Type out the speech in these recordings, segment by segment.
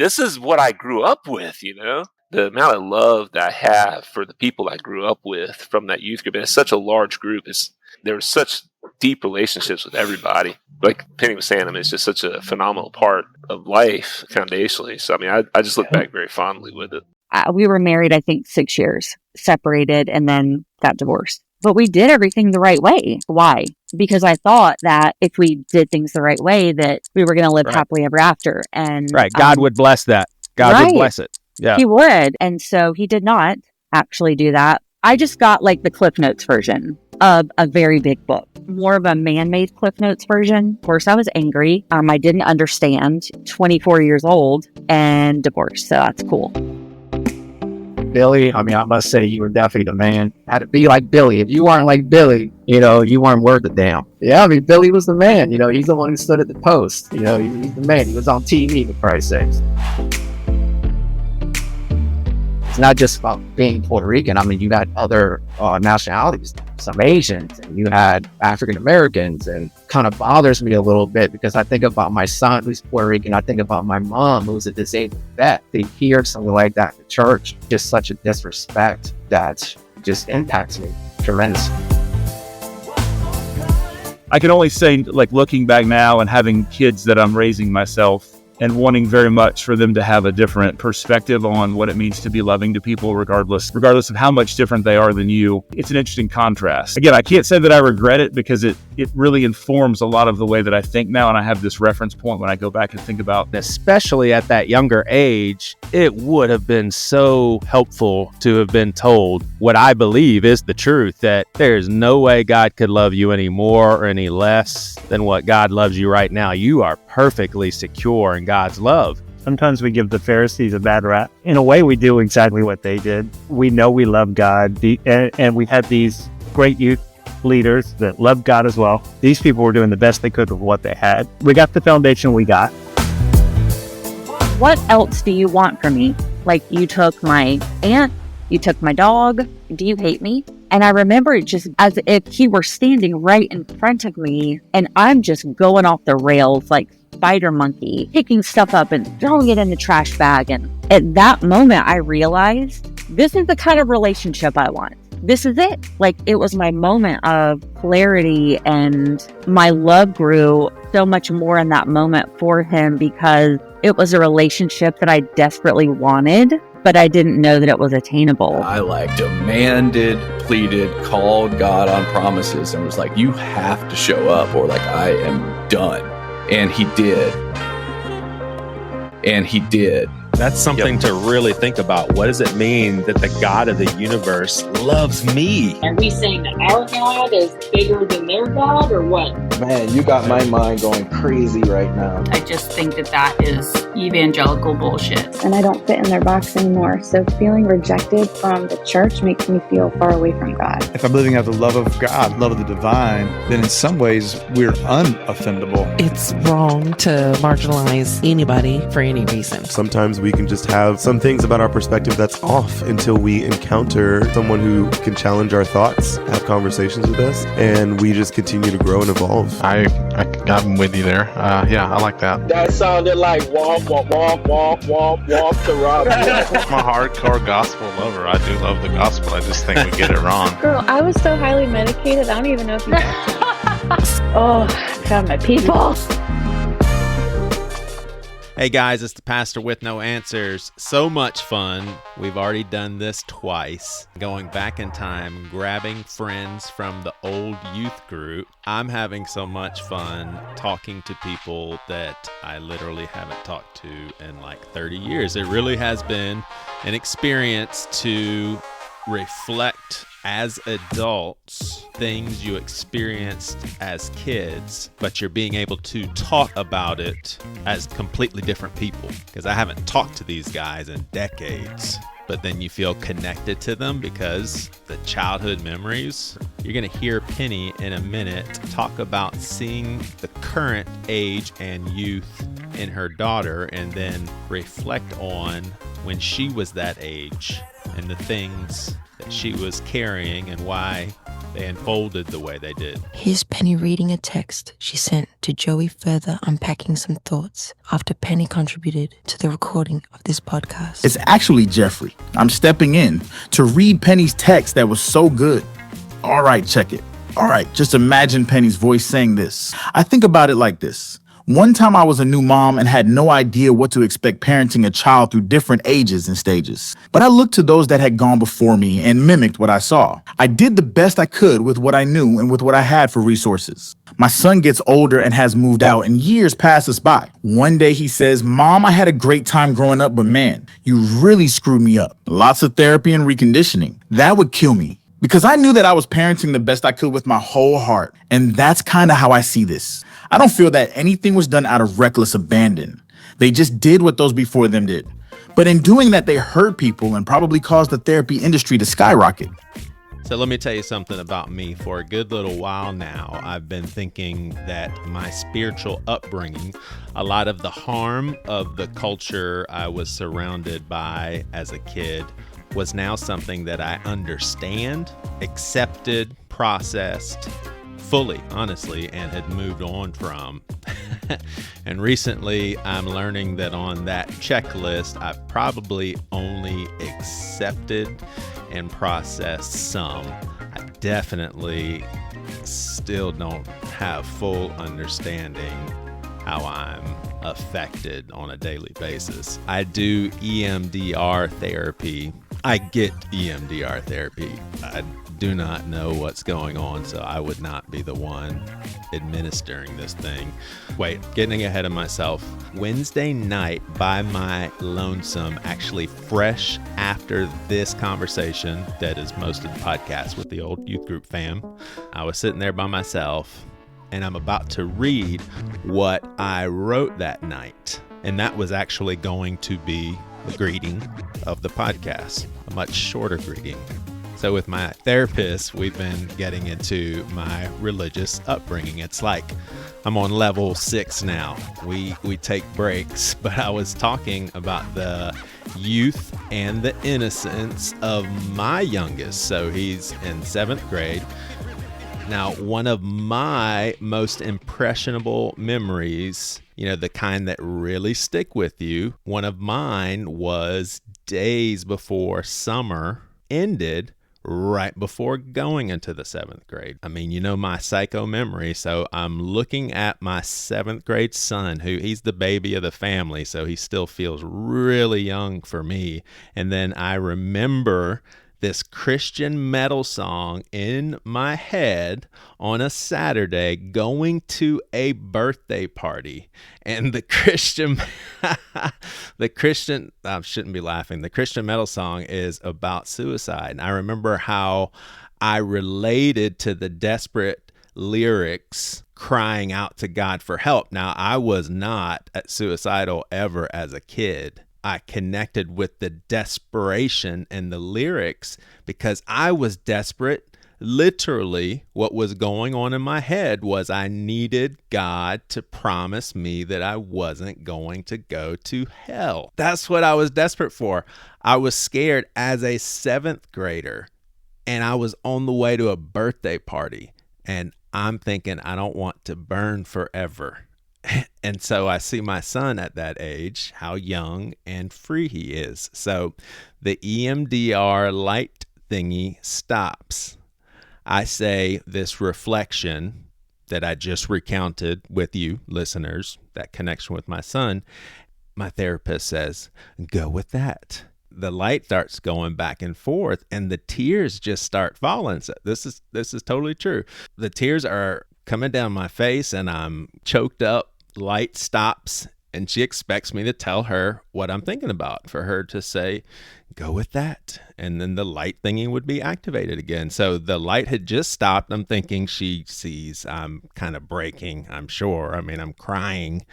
this is what I grew up with, you know? The amount of love that I have for the people I grew up with from that youth group, and it's such a large group. There were such deep relationships with everybody. Like Penny was saying, I mean, it's just such a phenomenal part of life foundationally. So, I mean, I just look back very fondly with it. We were married, I think, 6 years, separated, and then got divorced. But we did everything the right way. Why? Because I thought that if we did things the right way, that we were going to live happily ever after. And God would bless that. God would bless it. Yeah, He would. And so He did not actually do that. I just got like the Cliff Notes version of a very big book, more of a man-made Cliff Notes version. Of course, I was angry. I didn't understand. 24 years old and divorced. So that's cool. Billy, I mean, I must say you were definitely the man. Had to be like Billy. If you weren't like Billy, you know, you weren't worth a damn. Yeah, I mean, Billy was the man. You know, he's the one who stood at the post. You know, he's the man. He was on TV, for Christ's sakes. It's not just about being Puerto Rican. I mean, you had other nationalities, some Asians, and you had African Americans, and kind of bothers me a little bit because I think about my son who's Puerto Rican. I think about my mom who's a disabled vet. To hear something like that in church, just such a disrespect that just impacts me tremendously. I can only say, like, looking back now and having kids that I'm raising myself, and wanting very much for them to have a different perspective on what it means to be loving to people, regardless of how much different they are than you. It's an interesting contrast. Again, I can't say that I regret it because it really informs a lot of the way that I think now, and I have this reference point when I go back and think about, especially at that younger age, it would have been so helpful to have been told what I believe is the truth, that there's no way God could love you any more or any less than what God loves you right now. You are perfectly secure in God's love. Sometimes we give the Pharisees a bad rap. In a way, we do exactly what they did. We know we love God, and we had these great youth leaders that loved God as well. These people were doing the best they could with what they had. We got the foundation we got. What else do you want from me? Like, you took my aunt, you took my dog. Do you hate me? And I remember it just as if He were standing right in front of me, and I'm just going off the rails like spider monkey, picking stuff up and throwing it in the trash bag. And at that moment, I realized this is the kind of relationship I want. This is it. Like, it was my moment of clarity, and my love grew so much more in that moment for Him because it was a relationship that I desperately wanted, but I didn't know that it was attainable. I demanded, pleaded, called God on promises, and was like, you have to show up or like I am done. And He did. And He did. That's something to really think about. What does it mean that the God of the universe loves me? Are we saying that our God is bigger than their God, or what? Man, you got my mind going crazy right now. I just think that is evangelical bullshit. And I don't fit in their box anymore. So feeling rejected from the church makes me feel far away from God. If I'm living out the love of God, love of the divine, then in some ways we're unoffendable. It's wrong to marginalize anybody for any reason. Sometimes we can just have some things about our perspective that's off until we encounter someone who can challenge our thoughts, have conversations with us, and we just continue to grow and evolve. I'm with you there. Yeah, I like that. That sounded like womp, womp, womp, womp, womp, womp to Rob. I'm a hardcore gospel lover. I do love the gospel. I just think we get it wrong. Girl, I was so highly medicated, I don't even know if you Oh, found my people. Hey guys, it's the Pastor with No Answers. So much fun. We've already done this twice. Going back in time, grabbing friends from the old youth group. I'm having so much fun talking to people that I literally haven't talked to in like 30 years. It really has been an experience to reflect as adults things you experienced as kids, but you're being able to talk about it as completely different people, because I haven't talked to these guys in decades. But then you feel connected to them because the childhood memories. You're going to hear Penny in a minute talk about seeing the current age and youth in her daughter, and then reflect on when she was that age and the things that she was carrying and why they unfolded the way they did. Here's Penny reading a text she sent to Joey, further unpacking some thoughts after Penny contributed to the recording of this podcast. It's actually Jeffrey. I'm stepping in to read Penny's text that was so good. All right, check it. All right, just imagine Penny's voice saying this. I think about it like this. One time I was a new mom and had no idea what to expect parenting a child through different ages and stages. But I looked to those that had gone before me and mimicked what I saw. I did the best I could with what I knew and with what I had for resources. My son gets older and has moved out, and years pass us by. One day he says, "Mom, I had a great time growing up, but man, you really screwed me up. Lots of therapy and reconditioning. That would kill me." Because I knew that I was parenting the best I could with my whole heart. And that's kind of how I see this. I don't feel that anything was done out of reckless abandon. They just did what those before them did. But in doing that, they hurt people and probably caused the therapy industry to skyrocket. So let me tell you something about me. For a good little while now, I've been thinking that my spiritual upbringing, a lot of the harm of the culture I was surrounded by as a kid, was now something that I understand, accepted, processed fully, honestly, and had moved on from. And recently, I'm learning that on that checklist, I've probably only accepted and processed some. I definitely still don't have full understanding how I'm affected on a daily basis. I do EMDR therapy. I get EMDR therapy. I do not know what's going on, so I would not be the one administering this thing. Wait, getting ahead of myself. Wednesday night by my lonesome, actually fresh after this conversation that is most of the podcast with the old youth group fam, I was sitting there by myself and I'm about to read what I wrote that night. And that was actually going to be the greeting of the podcast, a much shorter greeting. So with my therapist, we've been getting into my religious upbringing. It's like I'm on level 6 now. We take breaks, but I was talking about the youth and the innocence of my youngest. So he's in 7th grade. Now, one of my most impressionable memories, you know, the kind that really stick with you, one of mine was days before summer ended, right before going into the 7th grade. I mean, you know, my psycho memory. So I'm looking at my 7th grade son, who he's the baby of the family. So he still feels really young for me. And then I remember this Christian metal song in my head on a Saturday going to a birthday party. And the Christian I shouldn't be laughing. The Christian metal song is about suicide. And I remember how I related to the desperate lyrics crying out to God for help. Now, I was not suicidal ever as a kid. I connected with the desperation in the lyrics because I was desperate. Literally, what was going on in my head was I needed God to promise me that I wasn't going to go to hell. That's what I was desperate for. I was scared as a 7th grader, and I was on the way to a birthday party, and I'm thinking I don't want to burn forever. And so I see my son at that age, how young and free he is. So the EMDR light thingy stops. I say this reflection that I just recounted with you listeners, that connection with my son. My therapist says, go with that. The light starts going back and forth and the tears just start falling. So this is totally true. The tears are coming down my face and I'm choked up. Light stops and she expects me to tell her what I'm thinking about, for her to say, go with that. And then the light thingy would be activated again. So the light had just stopped. I'm thinking she sees I'm kind of breaking, I'm sure. I mean, I'm crying.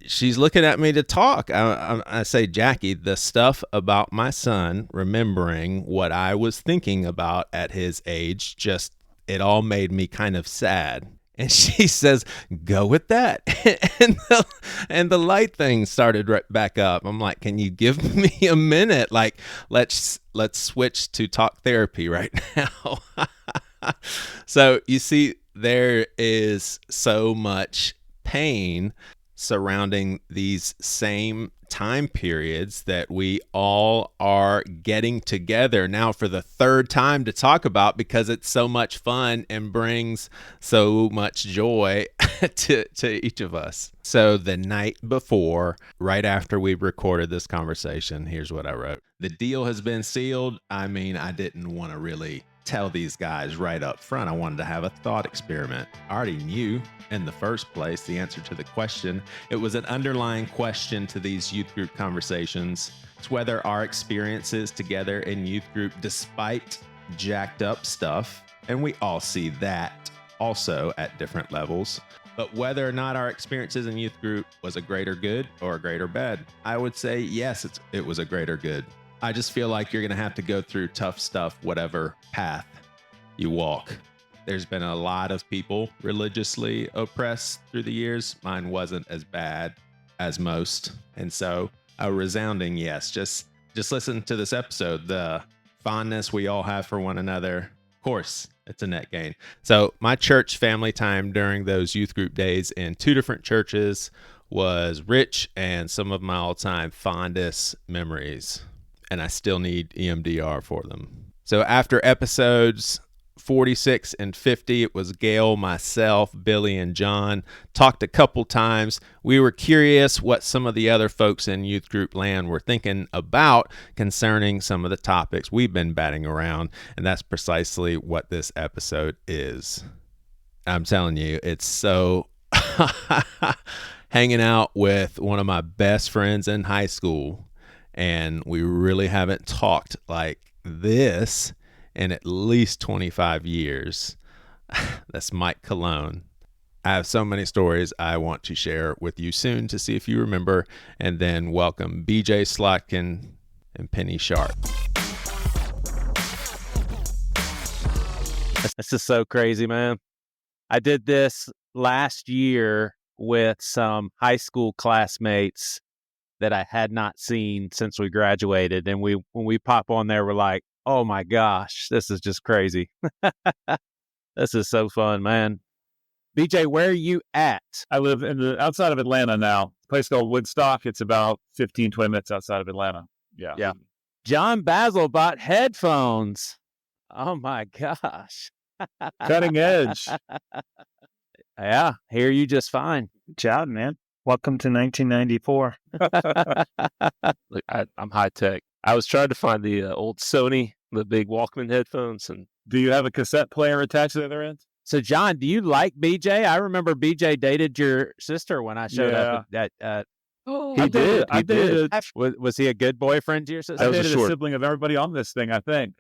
She's looking at me to talk. I say, Jackie, the stuff about my son, remembering what I was thinking about at his age, just, it all made me kind of sad. And she says, go with that. and the light thing started right back up. I'm like, can you give me a minute? Like, let's switch to talk therapy right now. So you see, there is so much pain surrounding these same time periods that we all are getting together now for the third time to talk about, because it's so much fun and brings so much joy to each of us. So the night before, right after we recorded this conversation, here's what I wrote. The deal has been sealed. I mean, I didn't want to really tell these guys right up front. I wanted to have a thought experiment. I already knew in the first place the answer to the question. It was an underlying question to these youth group conversations. It's whether our experiences together in youth group, despite jacked up stuff, and we all see that also at different levels, but whether or not our experiences in youth group was a greater good or a greater bad, I would say yes, it was a greater good. I just feel like you're going to have to go through tough stuff, whatever path you walk. There's been a lot of people religiously oppressed through the years. Mine wasn't as bad as most. And so a resounding yes. Just listen to this episode. The fondness we all have for one another. Of course, it's a net gain. So my church family time during those youth group days in 2 different churches was rich and some of my all-time fondest memories. And I still need EMDR for them. So after episodes 46 and 50, it was Gail, myself, Billy, and John. Talked a couple times. We were curious what some of the other folks in youth group land were thinking about concerning some of the topics we've been batting around. And that's precisely what this episode is. I'm telling you, it's so hanging out with one of my best friends in high school. And we really haven't talked like this in at least 25 years. That's Mike Cologne. I have so many stories I want to share with you soon to see if you remember. And then welcome BJ Slotkin and Penny Sharp. This is so crazy, man. I did this last year with some high school classmates that I had not seen since we graduated. And when we pop on there, we're like, oh my gosh, this is just crazy. This is so fun, man. BJ, where are you at? I live outside of Atlanta now. A place called Woodstock. It's about 15, 20 minutes outside of Atlanta. Yeah. Jon Bazzle bought headphones. Oh my gosh. Cutting edge. Yeah, hear you just fine. Good job, man. Welcome to 1994. Look, I'm high tech. I was trying to find the old Sony, the big Walkman headphones. And do you have a cassette player attached to the other end? So, John, do you like BJ? I remember BJ dated your sister when I showed up at he did. I did. Was he a good boyfriend to your sister? I dated a sibling of everybody on this thing, I think.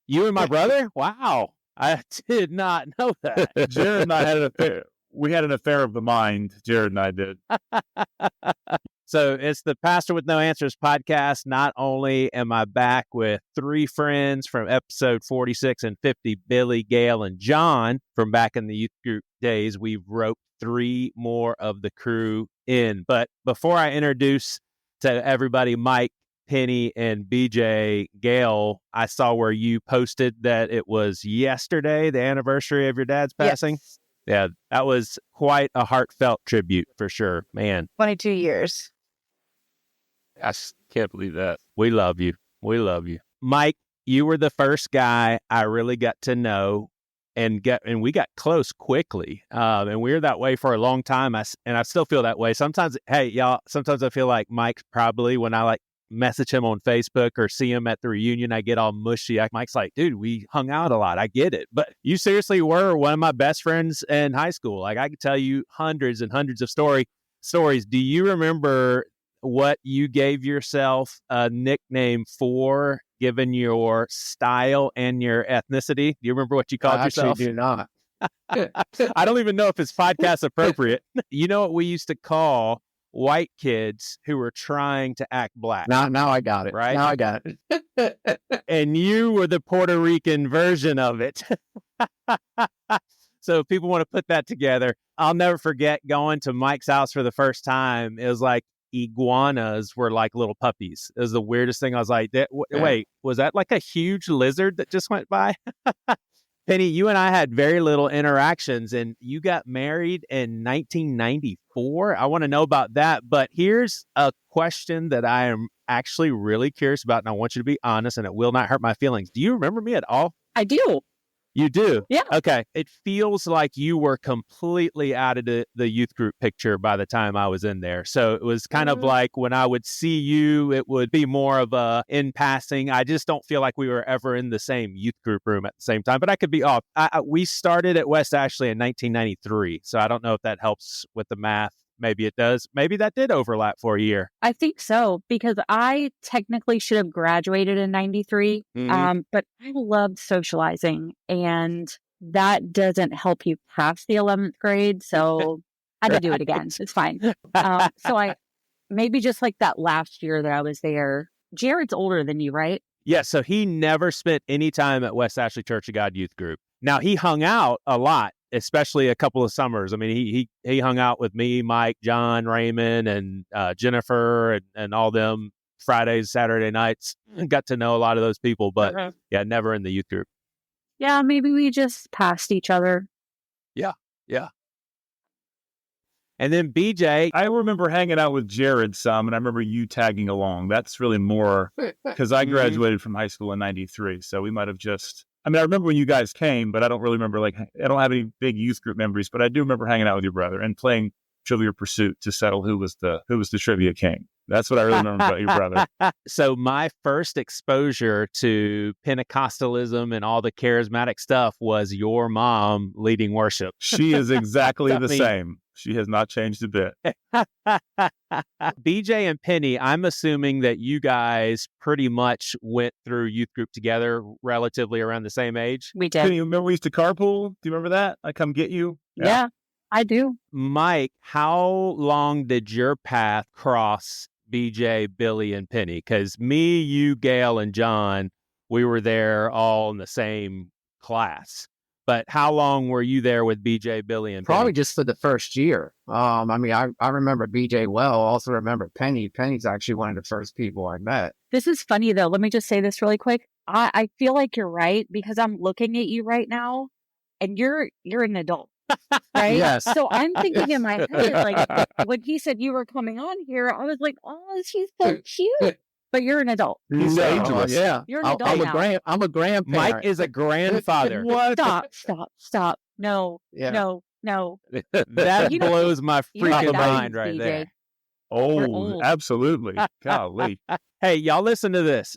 You and my brother? Wow. I did not know that. Jared and I had an affair. We had an affair of the mind, Jared and I did. So it's the Pastor with No Answers podcast. Not only am I back with 3 friends from episode 46 and 50, Billy, Gail, and John from back in the youth group days, we've roped 3 more of the crew in. But before I introduce to everybody Mike, Penny, and BJ, Gail, I saw where you posted that it was yesterday, the anniversary of your dad's passing. Yes. Yeah, that was quite a heartfelt tribute for sure, man. 22 years. I can't believe that. We love you. We love you. Mike, you were the first guy I really got to know and we got close quickly. And we were that way for a long time. And I still feel that way. Sometimes, hey, y'all, sometimes I feel like Mike's probably, when I message him on Facebook or see him at the reunion, I get all mushy. Mike's like, dude, we hung out a lot. I get it. But you seriously were one of my best friends in high school. I could tell you hundreds and hundreds of stories. Do you remember what you gave yourself a nickname for, given your style and your ethnicity? Do you remember what you called yourself? I actually do not. I don't even know if it's podcast appropriate. You know what we used to call white kids who were trying to act black? Now I got it. Right? Now I got it. And you were the Puerto Rican version of it. So if people want to put that together, I'll never forget going to Mike's house for the first time. It was like iguanas were like little puppies. It was the weirdest thing. I was like, wait, was that like a huge lizard that just went by? Penny, you and I had very little interactions, and you got married in 1994. I want to know about that. But here's a question that I am actually really curious about, and I want you to be honest, and it will not hurt my feelings. Do you remember me at all? I do. You do? Yeah. Okay. It feels like you were completely out of the youth group picture by the time I was in there. So it was kind of like when I would see you, it would be more of a in passing. I just don't feel like we were ever in the same youth group room at the same time, but I could be off. We started at West Ashley in 1993. So I don't know if that helps with the math. Maybe it does. Maybe that did overlap for a year. I think so, because I technically should have graduated in 93, but I loved socializing, and that doesn't help you pass the 11th grade, so I had to do it again. It's fine. So I maybe just like that last year that I was there. Jared's older than you, right? Yeah, so he never spent any time at West Ashley Church of God Youth Group. Now, he hung out a lot, especially a couple of summers. I mean, he hung out with me, Mike, John, Raymond, and Jennifer, and all them Fridays, Saturday nights. Got to know a lot of those people, but yeah, never in the youth group. Yeah, maybe we just passed each other. Yeah. And then BJ, I remember hanging out with Jared some, and I remember you tagging along. That's really more because I graduated from high school in 93. So we might have just, I remember when you guys came, but I don't really remember, I don't have any big youth group memories, but I do remember hanging out with your brother and playing Trivial Pursuit to settle who was the trivia king. That's what I really remember about your brother. So my first exposure to Pentecostalism and all the charismatic stuff was your mom leading worship. She is exactly the same. She has not changed a bit. BJ and Penny, I'm assuming that you guys pretty much went through youth group together relatively around the same age. We did. Penny, remember we used to carpool? Do you remember that? I come get you? Yeah, I do. Mike, how long did your path cross BJ, Billy, and Penny? Because me, you, Gail, and John, we were there all in the same class. But how long were you there with BJ, Billy, and Penny? Probably just for the first year. I remember BJ well. Also remember Penny. Penny's actually one of the first people I met. This is funny, though. Let me just say this really quick. I feel like you're right, because I'm looking at you right now, and you're an adult, right? Yes. So I'm thinking in my head, like, when he said you were coming on here, I was like, oh, she's so cute. But you're an adult. He's ageless. Yeah. You're an adult now. I'm a grandparent. Mike is a grandfather. What? Stop. No. That blows my freaking mind right there. Oh, absolutely. Golly. Hey, y'all listen to this.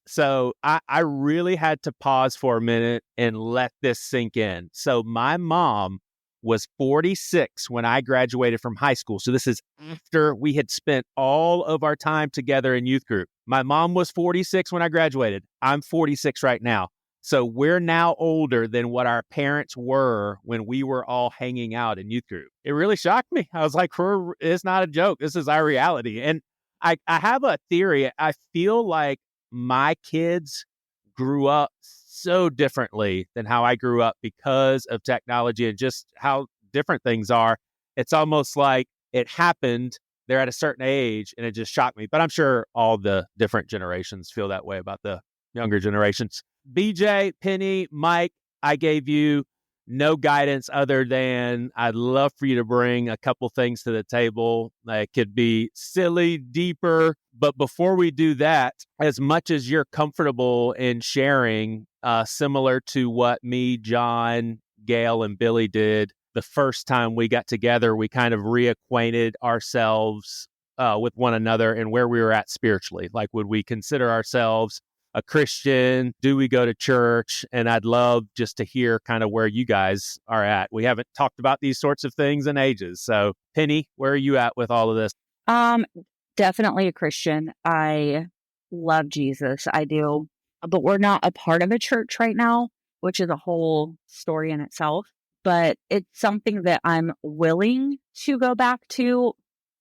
So I really had to pause for a minute and let this sink in. So my mom was 46 when I graduated from high school. So this is after we had spent all of our time together in youth group. My mom was 46 when I graduated. I'm 46 right now. So we're now older than what our parents were when we were all hanging out in youth group. It really shocked me. I was like, it's not a joke. This is our reality. And I have a theory. I feel like my kids grew up so differently than how I grew up because of technology and just how different things are. It's almost like it happened. They're at a certain age and it just shocked me. But I'm sure all the different generations feel that way about the younger generations. BJ, Penny, Mike, I gave you no guidance other than I'd love for you to bring a couple things to the table. It could be silly, deeper. But before we do that, as much as you're comfortable in sharing, similar to what me, John, Gail, and Billy did the first time we got together, we kind of reacquainted ourselves with one another and where we were at spiritually. Like, would we consider ourselves a Christian? Do we go to church? And I'd love just to hear kind of where you guys are at. We haven't talked about these sorts of things in ages. So Penny, where are you at with all of this? Definitely a Christian. I love Jesus. I do. But we're not a part of a church right now, which is a whole story in itself. But it's something that I'm willing to go back to,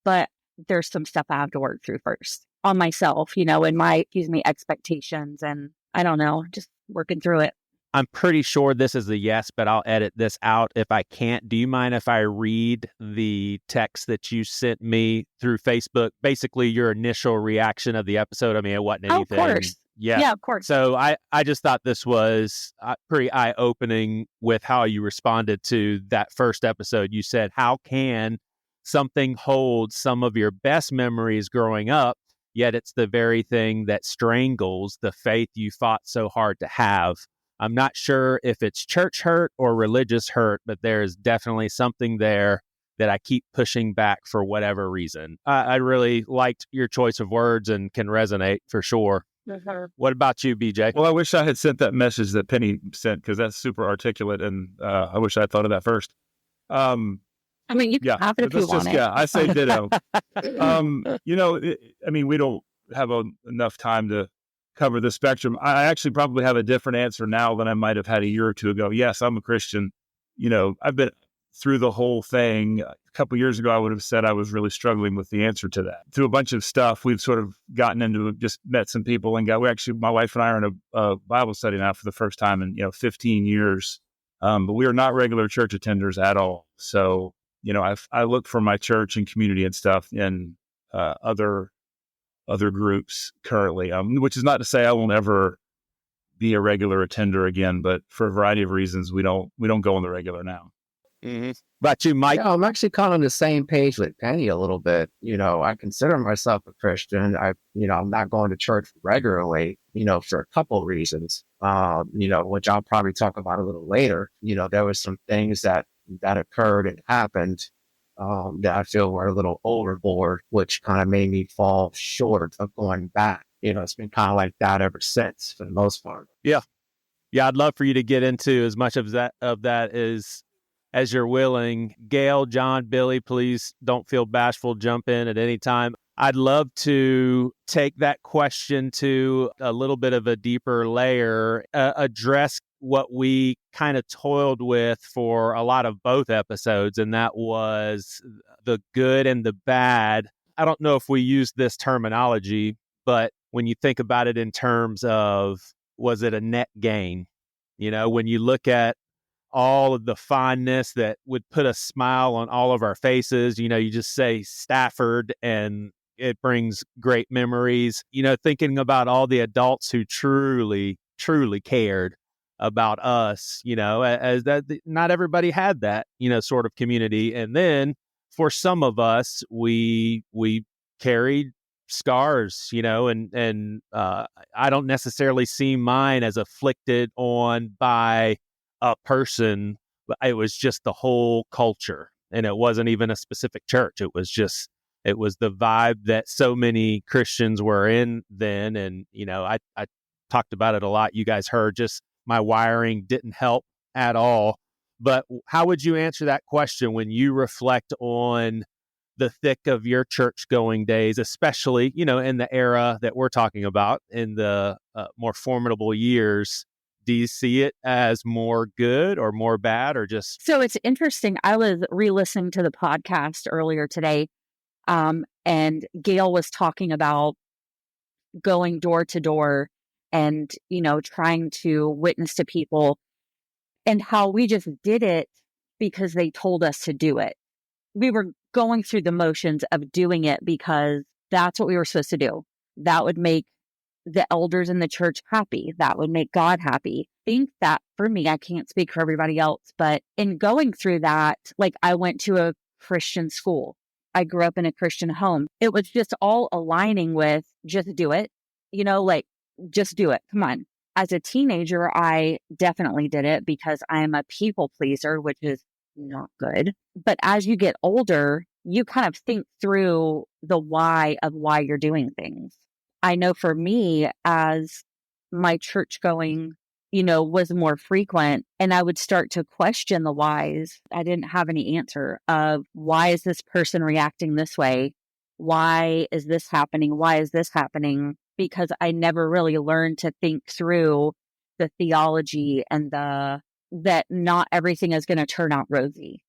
but there's some stuff I have to work through first on myself, and my, expectations, and I don't know, just working through it. I'm pretty sure this is a yes, but I'll edit this out if I can't. Do you mind if I read the text that you sent me through Facebook? Basically, your initial reaction of the episode. I mean, it wasn't anything. Of course. Yeah, of course. So I just thought this was pretty eye-opening with how you responded to that first episode. You said, how can something hold some of your best memories growing up, yet it's the very thing that strangles the faith you fought so hard to have? I'm not sure if it's church hurt or religious hurt, but there's definitely something there that I keep pushing back for whatever reason. I really liked your choice of words and can resonate for sure. Mm-hmm. What about you, BJ? Well, I wish I had sent that message that Penny sent, because that's super articulate, and I wish I had thought of that first. I mean, you can have it if you want it. Yeah, I say ditto. We don't have enough time to cover the spectrum. I actually probably have a different answer now than I might have had a year or two ago. Yes, I'm a Christian. I've been through the whole thing. A couple years ago, I would have said I was really struggling with the answer to that. Through a bunch of stuff, we've sort of gotten into, just met some people and my wife and I are in a Bible study now for the first time in, 15 years. But we are not regular church attenders at all. So, I look for my church and community and stuff in other groups currently, which is not to say I won't ever be a regular attender again, but for a variety of reasons, we don't go on the regular now. Mm-hmm. But you, Mike? Yeah, I'm actually kind of on the same page with Penny a little bit. I consider myself a Christian. I'm not going to church regularly, for a couple of reasons, which I'll probably talk about a little later. There was some things that occurred and happened that I feel were a little overboard, which kind of made me fall short of going back. It's been kind of like that ever since, for the most part. Yeah. I'd love for you to get into as much of that as you're willing. Gail, John, Billy, please don't feel bashful. Jump in at any time. I'd love to take that question to a little bit of a deeper layer, address what we kind of toiled with for a lot of both episodes, and that was the good and the bad. I don't know if we use this terminology, but when you think about it in terms of, was it a net gain? When you look at all of the fondness that would put a smile on all of our faces, you just say Stafford and it brings great memories, thinking about all the adults who truly, truly cared about us, as that not everybody had that, sort of community. And then for some of us, we carried scars, and I don't necessarily see mine as afflicted on by a person, but it was just the whole culture, and it wasn't even a specific church. It was the vibe that so many Christians were in then. And, I talked about it a lot. You guys heard, just my wiring didn't help at all. But how would you answer that question when you reflect on the thick of your church going days, especially, in the era that we're talking about, in the more formidable years? Do you see it as more good or more bad, or just? So it's interesting. I was re-listening to the podcast earlier today, and Gail was talking about going door to door and, trying to witness to people, and how we just did it because they told us to do it. We were going through the motions of doing it because that's what we were supposed to do. That would make the elders in the church happy. That would make God happy. I think that for me, I can't speak for everybody else, but in going through that, I went to a Christian school. I grew up in a Christian home. It was just all aligning with just do it, just do it. Come on. As a teenager, I definitely did it because I am a people pleaser, which is not good. But as you get older, you kind of think through the why of why you're doing things. I know for me, as my church going, was more frequent, and I would start to question the whys. I didn't have any answer of, why is this person reacting this way? Why is this happening? Why is this happening? Because I never really learned to think through the theology and that not everything is going to turn out rosy.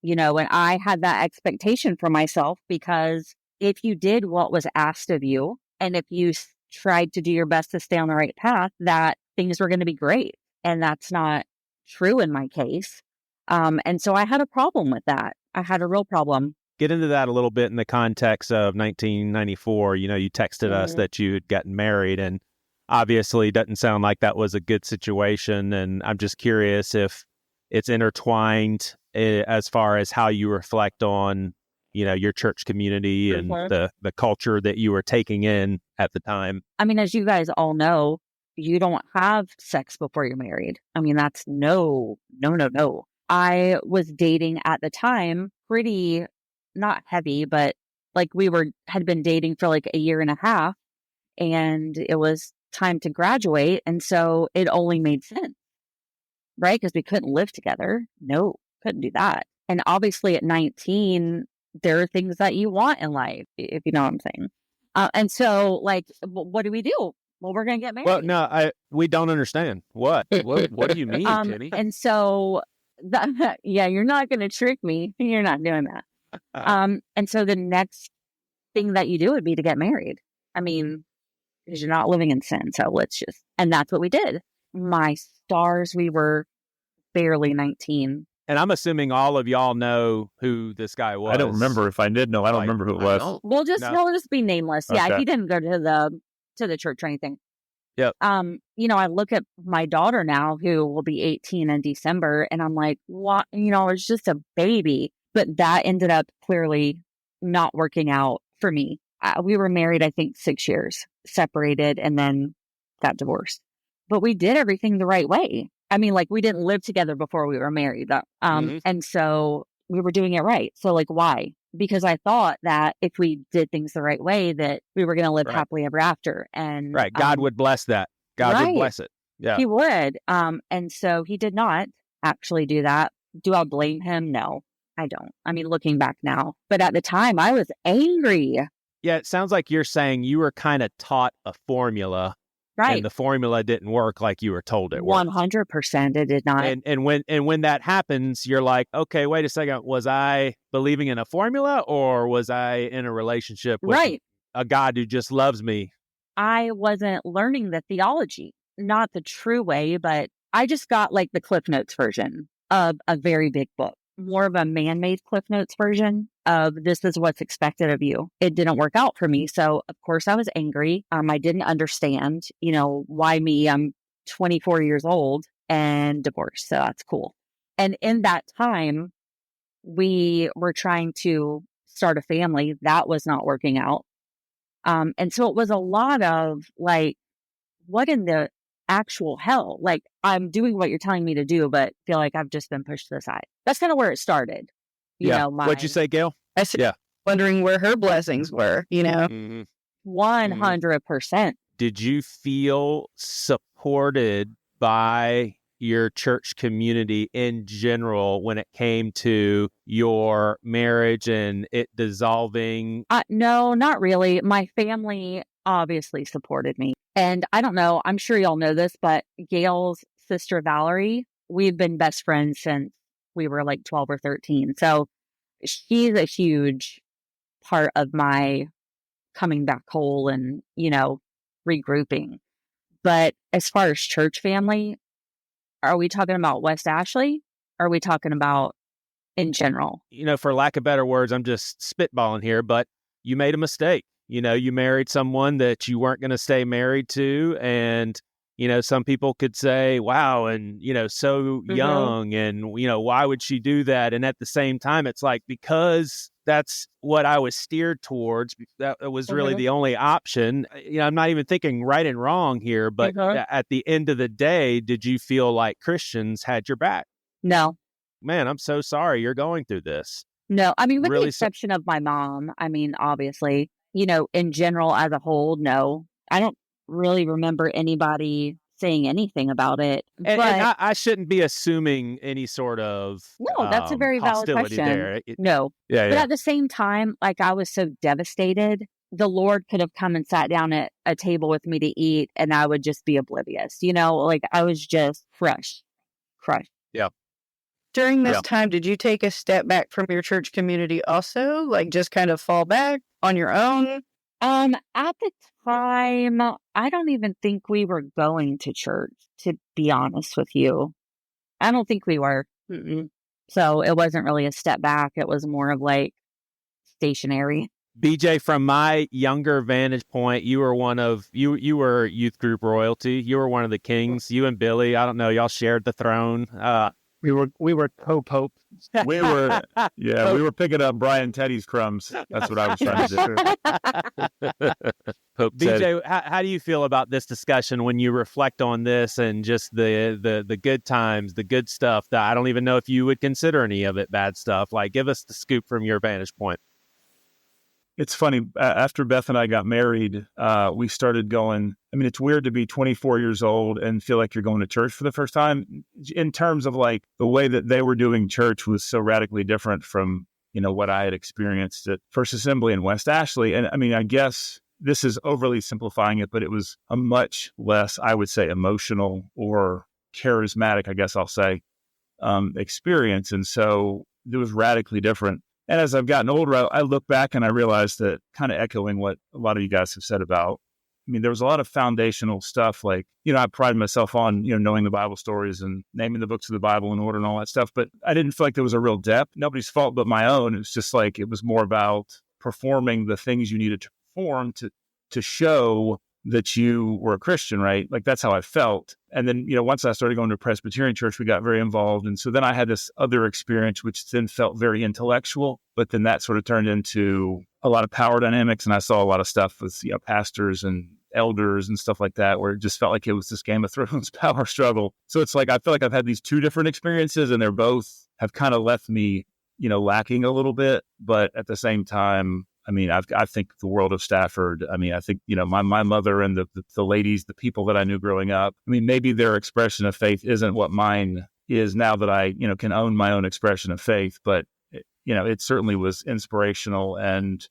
And I had that expectation for myself, because if you did what was asked of you, and if you tried to do your best to stay on the right path, that things were going to be great. And that's not true in my case. And so I had a problem with that. I had a real problem. Get into that a little bit in the context of 1994. You texted us that you had gotten married, and obviously it doesn't sound like that was a good situation. And I'm just curious if it's intertwined as far as how you reflect on, your church community and the culture that you were taking in at the time. I mean, as you guys all know, you don't have sex before you're married. I mean, that's no. I was dating at the time pretty, not heavy, but like had been dating for like a year and a half, and it was time to graduate. And so it only made sense, right? Because we couldn't live together. No, couldn't do that. And obviously at 19, there are things that you want in life, if you know what I'm saying. And so like, what do we do? Well, we're going to get married. Well, no, we don't understand. What do you mean, Penny? And so, you're not going to trick me. You're not doing that. And so the next thing that you do would be to get married. I mean, because you're not living in sin. So and that's what we did. My stars, we were barely 19. And I'm assuming all of y'all know who this guy was. I don't remember. If I did know, I don't remember who it was. We'll just be nameless. Okay. Yeah, he didn't go to the church or anything. Yep. I look at my daughter now, who will be 18 in December, and I'm like, what? It's just a baby. But that ended up clearly not working out for me. We were married, I think, 6 years, separated, and then got divorced. But we did everything the right way. I mean, like, we didn't live together before we were married. And so we were doing it right. So like, why? Because I thought that if we did things the right way, that we were going to live happily ever after. And God would bless that. God would bless it. Yeah, he would. And so he did not actually do that. Do I blame him? No, I don't. I mean, looking back now, but at the time I was angry. Yeah. It sounds like you're saying you were kind of taught a formula. Right. And the formula didn't work like you were told it worked. 100% it did not. And when that happens, you're like, okay, wait a second. Was I believing in a formula, or was I in a relationship with a God who just loves me? I wasn't learning the theology, not the true way, but I just got like the Cliff Notes version of a very big book, more of a man-made Cliff Notes version of this is what's expected of you. It didn't work out for me. So of course I was angry. I didn't understand, why me. I'm 24 years old and divorced. So that's cool. And in that time, we were trying to start a family. That was not working out. And so it was a lot of like, what in the actual hell? Like, I'm doing what you're telling me to do, but feel like I've just been pushed to the side. That's kind of where it started. What'd you say, Gail? I said, wondering where her blessings were, 100%. Did you feel supported by your church community in general when it came to your marriage and it dissolving? No, not really. My family obviously supported me. And I don't know, I'm sure y'all know this, but Gail's sister, Valerie, we've been best friends since we were like 12 or 13. So she's a huge part of my coming back whole and, regrouping. But as far as church family, are we talking about West Ashley? Or are we talking about in general? For lack of better words, I'm just spitballing here, but you made a mistake. You married someone that you weren't going to stay married to. And, some people could say, wow, and, so young and, why would she do that? And at the same time, it's like, because that's what I was steered towards. That was really the only option. I'm not even thinking right and wrong here, but at the end of the day, did you feel like Christians had your back? No. Man, I'm so sorry you're going through this. No, I mean, with the exception of my mom, I mean, obviously, in general as a whole, no. I don't really remember anybody saying anything about it. And I shouldn't be assuming any sort of no, that's a very valid question. There. No. Yeah. But at the same time, like, I was so devastated. The Lord could have come and sat down at a table with me to eat and I would just be oblivious. Like, I was just crushed. Yeah. During this time, did you take a step back from your church community also? Like, just kind of fall back on your own? At the time, I don't even think we were going to church, to be honest with you. I don't think we were. Mm-mm. So it wasn't really a step back. It was more of like stationary. BJ, from my younger vantage point, you were you were youth group royalty. You were one of the kings. You and Billy, I don't know, y'all shared the throne. We were co-pope. We were picking up Brian Teddy's crumbs. That's what I was trying to do. Pope BJ, how do you feel about this discussion when you reflect on this and just the good times, the good stuff that I don't even know if you would consider any of it bad stuff? Like, give us the scoop from your vantage point. It's funny. After Beth and I got married, we started going. I mean, it's weird to be 24 years old and feel like you're going to church for the first time. In terms of like the way that they were doing church was so radically different from, what I had experienced at First Assembly in West Ashley. And I mean, I guess this is overly simplifying it, but it was a much less, I would say, emotional or charismatic, I guess I'll say, experience. And so it was radically different. And as I've gotten older, I look back and I realize that, kind of echoing what a lot of you guys have said about, I mean, there was a lot of foundational stuff. Like, I pride myself on, knowing the Bible stories and naming the books of the Bible in order and all that stuff. But I didn't feel like there was a real depth. Nobody's fault but my own. It was just like, it was more about performing the things you needed to perform to show that you were a Christian, right? Like, that's how I felt. And then, once I started going to a Presbyterian church, we got very involved. And so then I had this other experience, which then felt very intellectual, but then that sort of turned into a lot of power dynamics. And I saw a lot of stuff with, pastors and elders and stuff like that, where it just felt like it was this Game of Thrones power struggle. So it's like, I feel like I've had these two different experiences and they're both have kind of left me, lacking a little bit. But at the same time, I mean, I think the world of Stafford. I mean, I think, my mother and the ladies, the people that I knew growing up, I mean, maybe their expression of faith isn't what mine is now that I, can own my own expression of faith. But, it certainly was inspirational. And,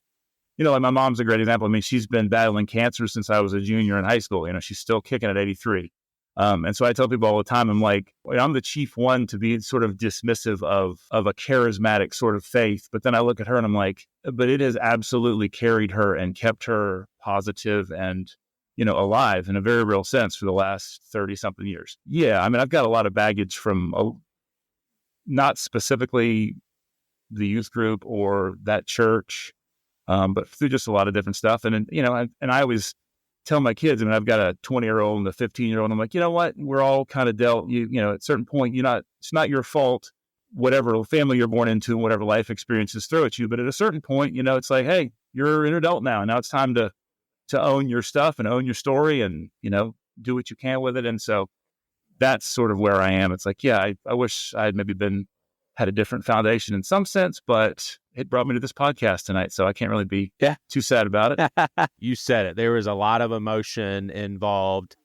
like my mom's a great example. I mean, she's been battling cancer since I was a junior in high school. She's still kicking at 83. And so I tell people all the time, I'm like, I'm the chief one to be sort of dismissive of a charismatic sort of faith. But then I look at her and I'm like, but it has absolutely carried her and kept her positive and, alive in a very real sense for the last 30 something years. Yeah. I mean, I've got a lot of baggage from not specifically the youth group or that church, but through just a lot of different stuff. And I always tell my kids, I mean, I've got a 20-year-old and a 15-year-old. I'm like, you know what? We're all kind of dealt, at a certain point, it's not your fault, whatever family you're born into and whatever life experiences throw at you. But at a certain point, it's like, hey, you're an adult now. Now it's time to own your stuff and own your story and, do what you can with it. And so that's sort of where I am. It's like, yeah, I wish I had maybe had a different foundation in some sense, but it brought me to this podcast tonight, so I can't really be too sad about it. You said it. There was a lot of emotion involved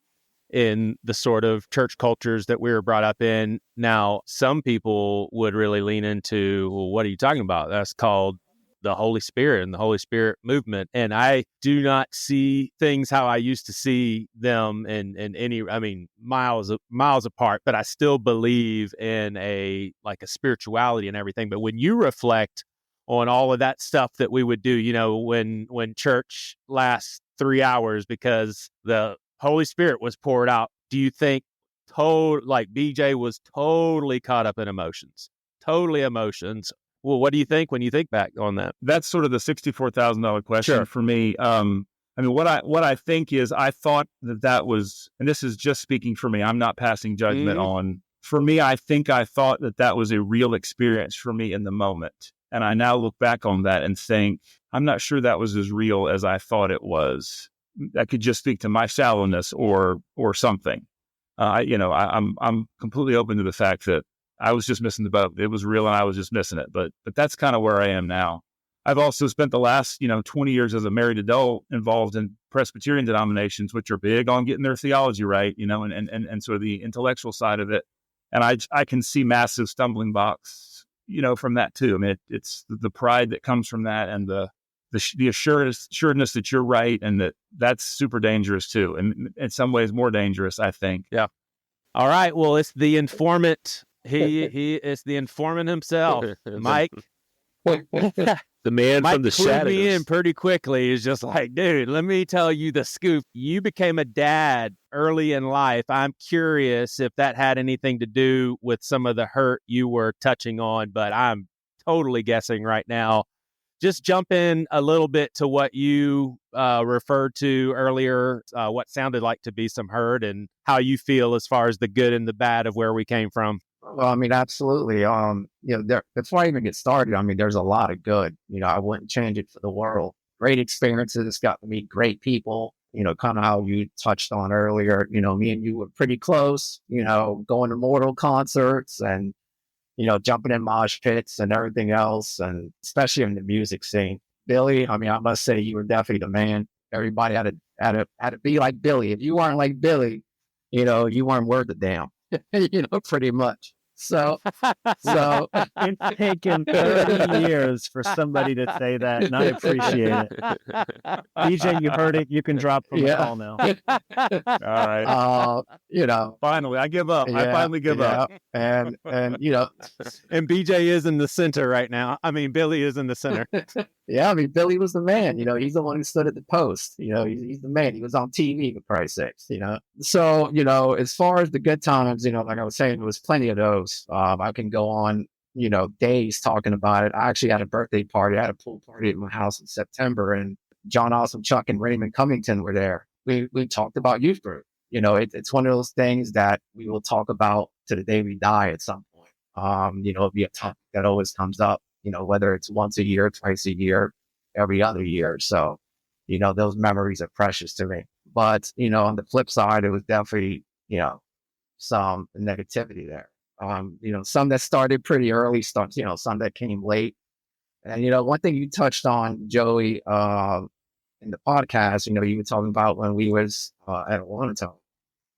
in the sort of church cultures that we were brought up in. Now, some people would really lean into, well, what are you talking about? That's called the Holy Spirit and the Holy Spirit movement. And I do not see things how I used to see them in any, I mean, miles apart, but I still believe in a spirituality and everything. But when you reflect on all of that stuff that we would do, when church lasts 3 hours because the Holy Spirit was poured out, do you think BJ was totally caught up in emotions? Totally emotions. Well, what do you think when you think back on that? That's sort of the $64,000 question for me. I mean, what I think is, I thought that was, and this is just speaking for me, I'm not passing judgment on. For me, I thought that was a real experience for me in the moment. And I now look back on that and think, I'm not sure that was as real as I thought it was. That could just speak to my shallowness or something. I'm completely open to the fact that I was just missing the boat. It was real and I was just missing it. But that's kind of where I am now. I've also spent the last, 20 years as a married adult involved in Presbyterian denominations, which are big on getting their theology right, and sort of the intellectual side of it. And I can see massive stumbling blocks, from that too. I mean, it's the pride that comes from that and the assuredness that you're right. And that's super dangerous too. And in some ways more dangerous, I think. Yeah. All right. Well, it's the informant. He is the informant himself, Mike. The man Mike from the clued me shadows. in pretty quickly. Is just like, dude, let me tell you the scoop. You became a dad early in life. I'm curious if that had anything to do with some of the hurt you were touching on, but I'm totally guessing right now. Just jump in a little bit to what you referred to earlier, what sounded like to be some hurt, and how you feel as far as the good and the bad of where we came from. Well, I mean, absolutely. Before I even get started, I mean, there's a lot of good. I wouldn't change it for the world. Great experiences, got to meet great people. Kind of how you touched on earlier. Me and you were pretty close. Going to Mortal concerts and jumping in mosh pits and everything else, and especially in the music scene. Billy, I mean, I must say you were definitely the man. Everybody had to be like Billy. If you weren't like Billy, you weren't worth a damn. Pretty much. So It's taken 30 years for somebody to say that, and I appreciate it. DJ, you heard it. You can drop from the call now. All right. Finally, I give up. I finally give up. And and BJ is in the center right now. I mean, Billy is in the center. Yeah, I mean, Billy was the man. He's the one who stood at the post. He's the man. He was on TV, for Christ's sakes. So as far as the good times, like I was saying, there was plenty of those. I can go on, days talking about it. I actually had a birthday party. I had a pool party at my house in September, and John Awesome, Chuck, and Raymond Cummington were there. We talked about youth group. It's one of those things that we will talk about to the day we die at some point. It'll be a topic that always comes up. Whether it's once a year, twice a year, every other year. So, those memories are precious to me. But, on the flip side, it was definitely, some negativity there. Some that started pretty early, some that came late. And, one thing you touched on, Joey, in the podcast, you were talking about when we was at Atlanta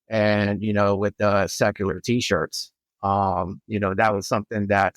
and, with the secular t-shirts, that was something that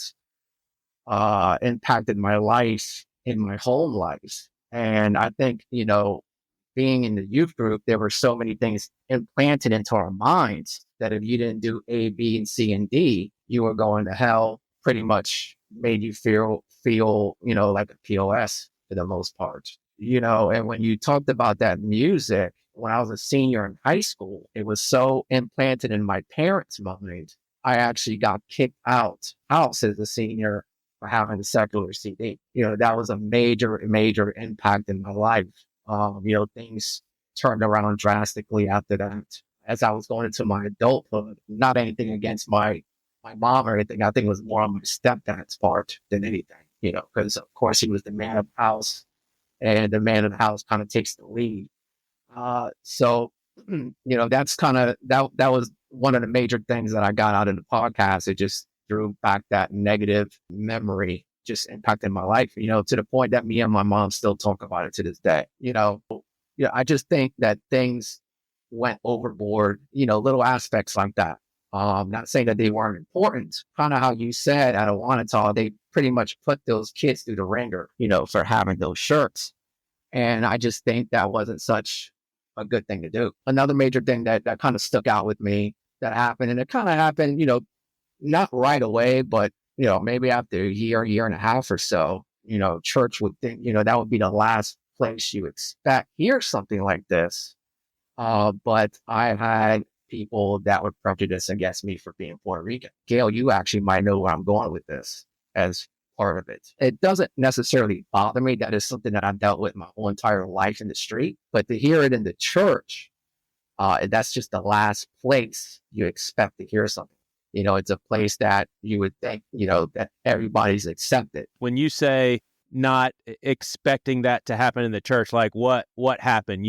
impacted my life in my home life. And I think, being in the youth group, there were so many things implanted into our minds that if you didn't do A, B, and C, and D, you were going to hell. Pretty much made you feel, like a POS for the most part, and when you talked about that music, when I was a senior in high school, it was so implanted in my parents' mind. I actually got kicked out house as a senior for having a secular CD. That was a major, major impact in my life. Things turned around drastically after that. As I was going into my adulthood, not anything against my mom or anything. I think it was more on my stepdad's part than anything, because of course he was the man of the house, and the man of the house kind of takes the lead. So that's kind of, that was one of the major things that I got out of the podcast. It just threw back that negative memory, just impacted my life, to the point that me and my mom still talk about it to this day. I just think that things went overboard, little aspects like that. Not saying that they weren't important, kind of how you said at Awanatah, they pretty much put those kids through the ringer, for having those shirts. And I just think that wasn't such a good thing to do. Another major thing that kind of stuck out with me that happened, and it kind of happened, not right away, but, maybe after a year and a half or so, church would think, that would be the last place you expect hear something like this. But I had people that were prejudiced against me for being Puerto Rican. Gail, you actually might know where I'm going with this as part of it. It doesn't necessarily bother me. That is something that I've dealt with my whole entire life in the street. But to hear it in the church, that's just the last place you expect to hear something. It's a place that you would think, that everybody's accepted. When you say not expecting that to happen in the church, like what happened?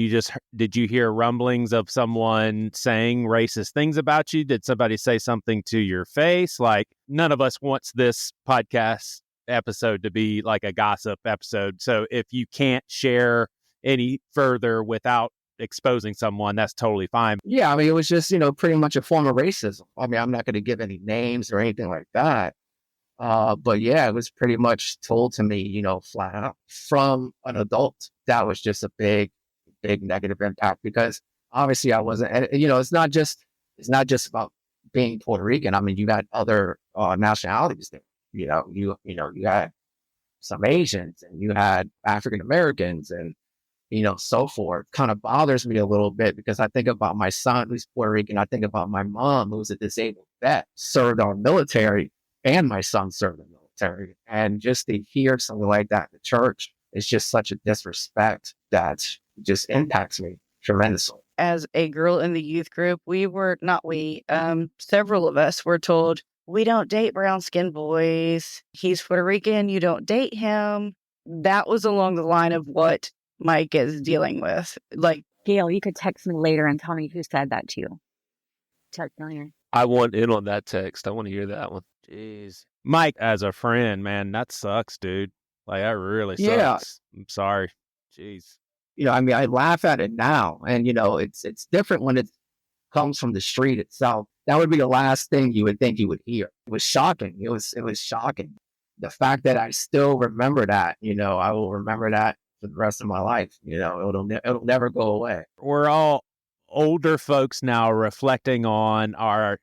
Did you hear rumblings of someone saying racist things about you? Did somebody say something to your face? Like, none of us wants this podcast episode to be like a gossip episode. So if you can't share any further without exposing someone, that's totally fine. Yeah, I mean, it was just, pretty much a form of racism. I mean, I'm not going to give any names or anything like that. But yeah, it was pretty much told to me, flat out from an adult. That was just a big, big negative impact, because obviously I wasn't, and it's not just about being Puerto Rican. I mean, you got other nationalities there. You had some Asians, and you had African Americans, and so forth. Kind of bothers me a little bit because I think about my son who's Puerto Rican. I think about my mom who's a disabled vet, served our military, and my son served in the military. And just to hear something like that in the church is just such a disrespect that just impacts me tremendously. As a girl in the youth group, several of us were told, we don't date brown skinned boys. He's Puerto Rican. You don't date him. That was along the line of what Mike is dealing with. Like, Gail, you could text me later and tell me who said that to you. Text me later. I want in on that text. I want to hear that one. Jeez. Mike, as a friend, man, that sucks, dude. Like, that really sucks. Yeah. I'm sorry. Jeez. I laugh at it now, and it's different when it comes from the street itself. That would be the last thing you would think you would hear. It was shocking. It was shocking. The fact that I still remember that, I will remember that for the rest of my life. It'll never go away. We're all older folks now reflecting on our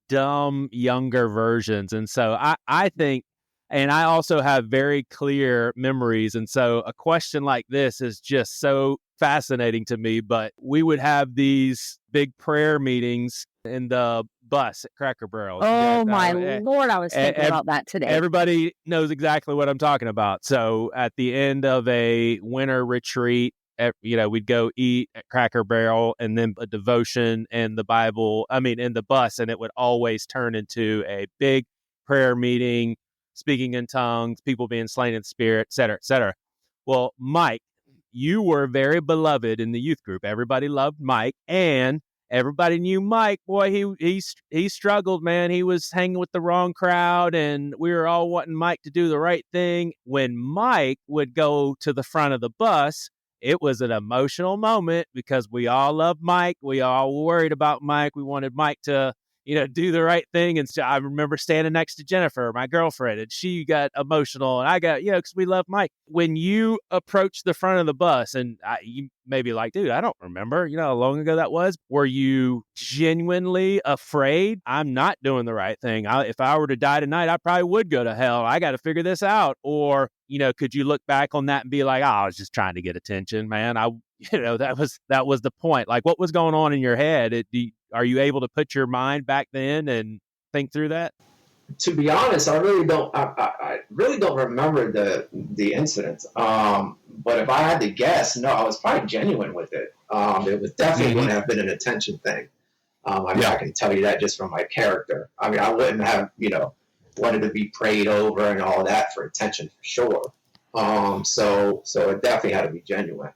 dumb younger versions, and so I think. And I also have very clear memories. And so a question like this is just so fascinating to me. But we would have these big prayer meetings in the bus at Cracker Barrel. Oh, my Lord. I was thinking about that today. Everybody knows exactly what I'm talking about. So at the end of a winter retreat, we'd go eat at Cracker Barrel and then a devotion and the Bible, in the bus. And it would always turn into a big prayer meeting, speaking in tongues, people being slain in spirit, et cetera, et cetera. Well, Mike, you were very beloved in the youth group. Everybody loved Mike, and everybody knew Mike. Boy, he struggled, man. He was hanging with the wrong crowd, and we were all wanting Mike to do the right thing. When Mike would go to the front of the bus, it was an emotional moment because we all loved Mike. We all were worried about Mike. We wanted Mike to do the right thing. And so I remember standing next to Jennifer, my girlfriend, and she got emotional, and I got, because we love Mike. When you approached the front of the bus, and you may be like, dude, I don't remember, how long ago that was. Were you genuinely afraid? I'm not doing the right thing. If I were to die tonight, I probably would go to hell. I got to figure this out. Or, could you look back on that and be like, I was just trying to get attention, man. That was the point. Like, what was going on in your head? Are you able to put your mind back then and think through that? To be honest, I really don't. I really don't remember the incident. But if I had to guess, no, I was probably genuine with it. It was definitely wouldn't have been an attention thing. I can tell you that just from my character. I wouldn't have wanted to be prayed over and all that for attention for sure. So it definitely had to be genuine.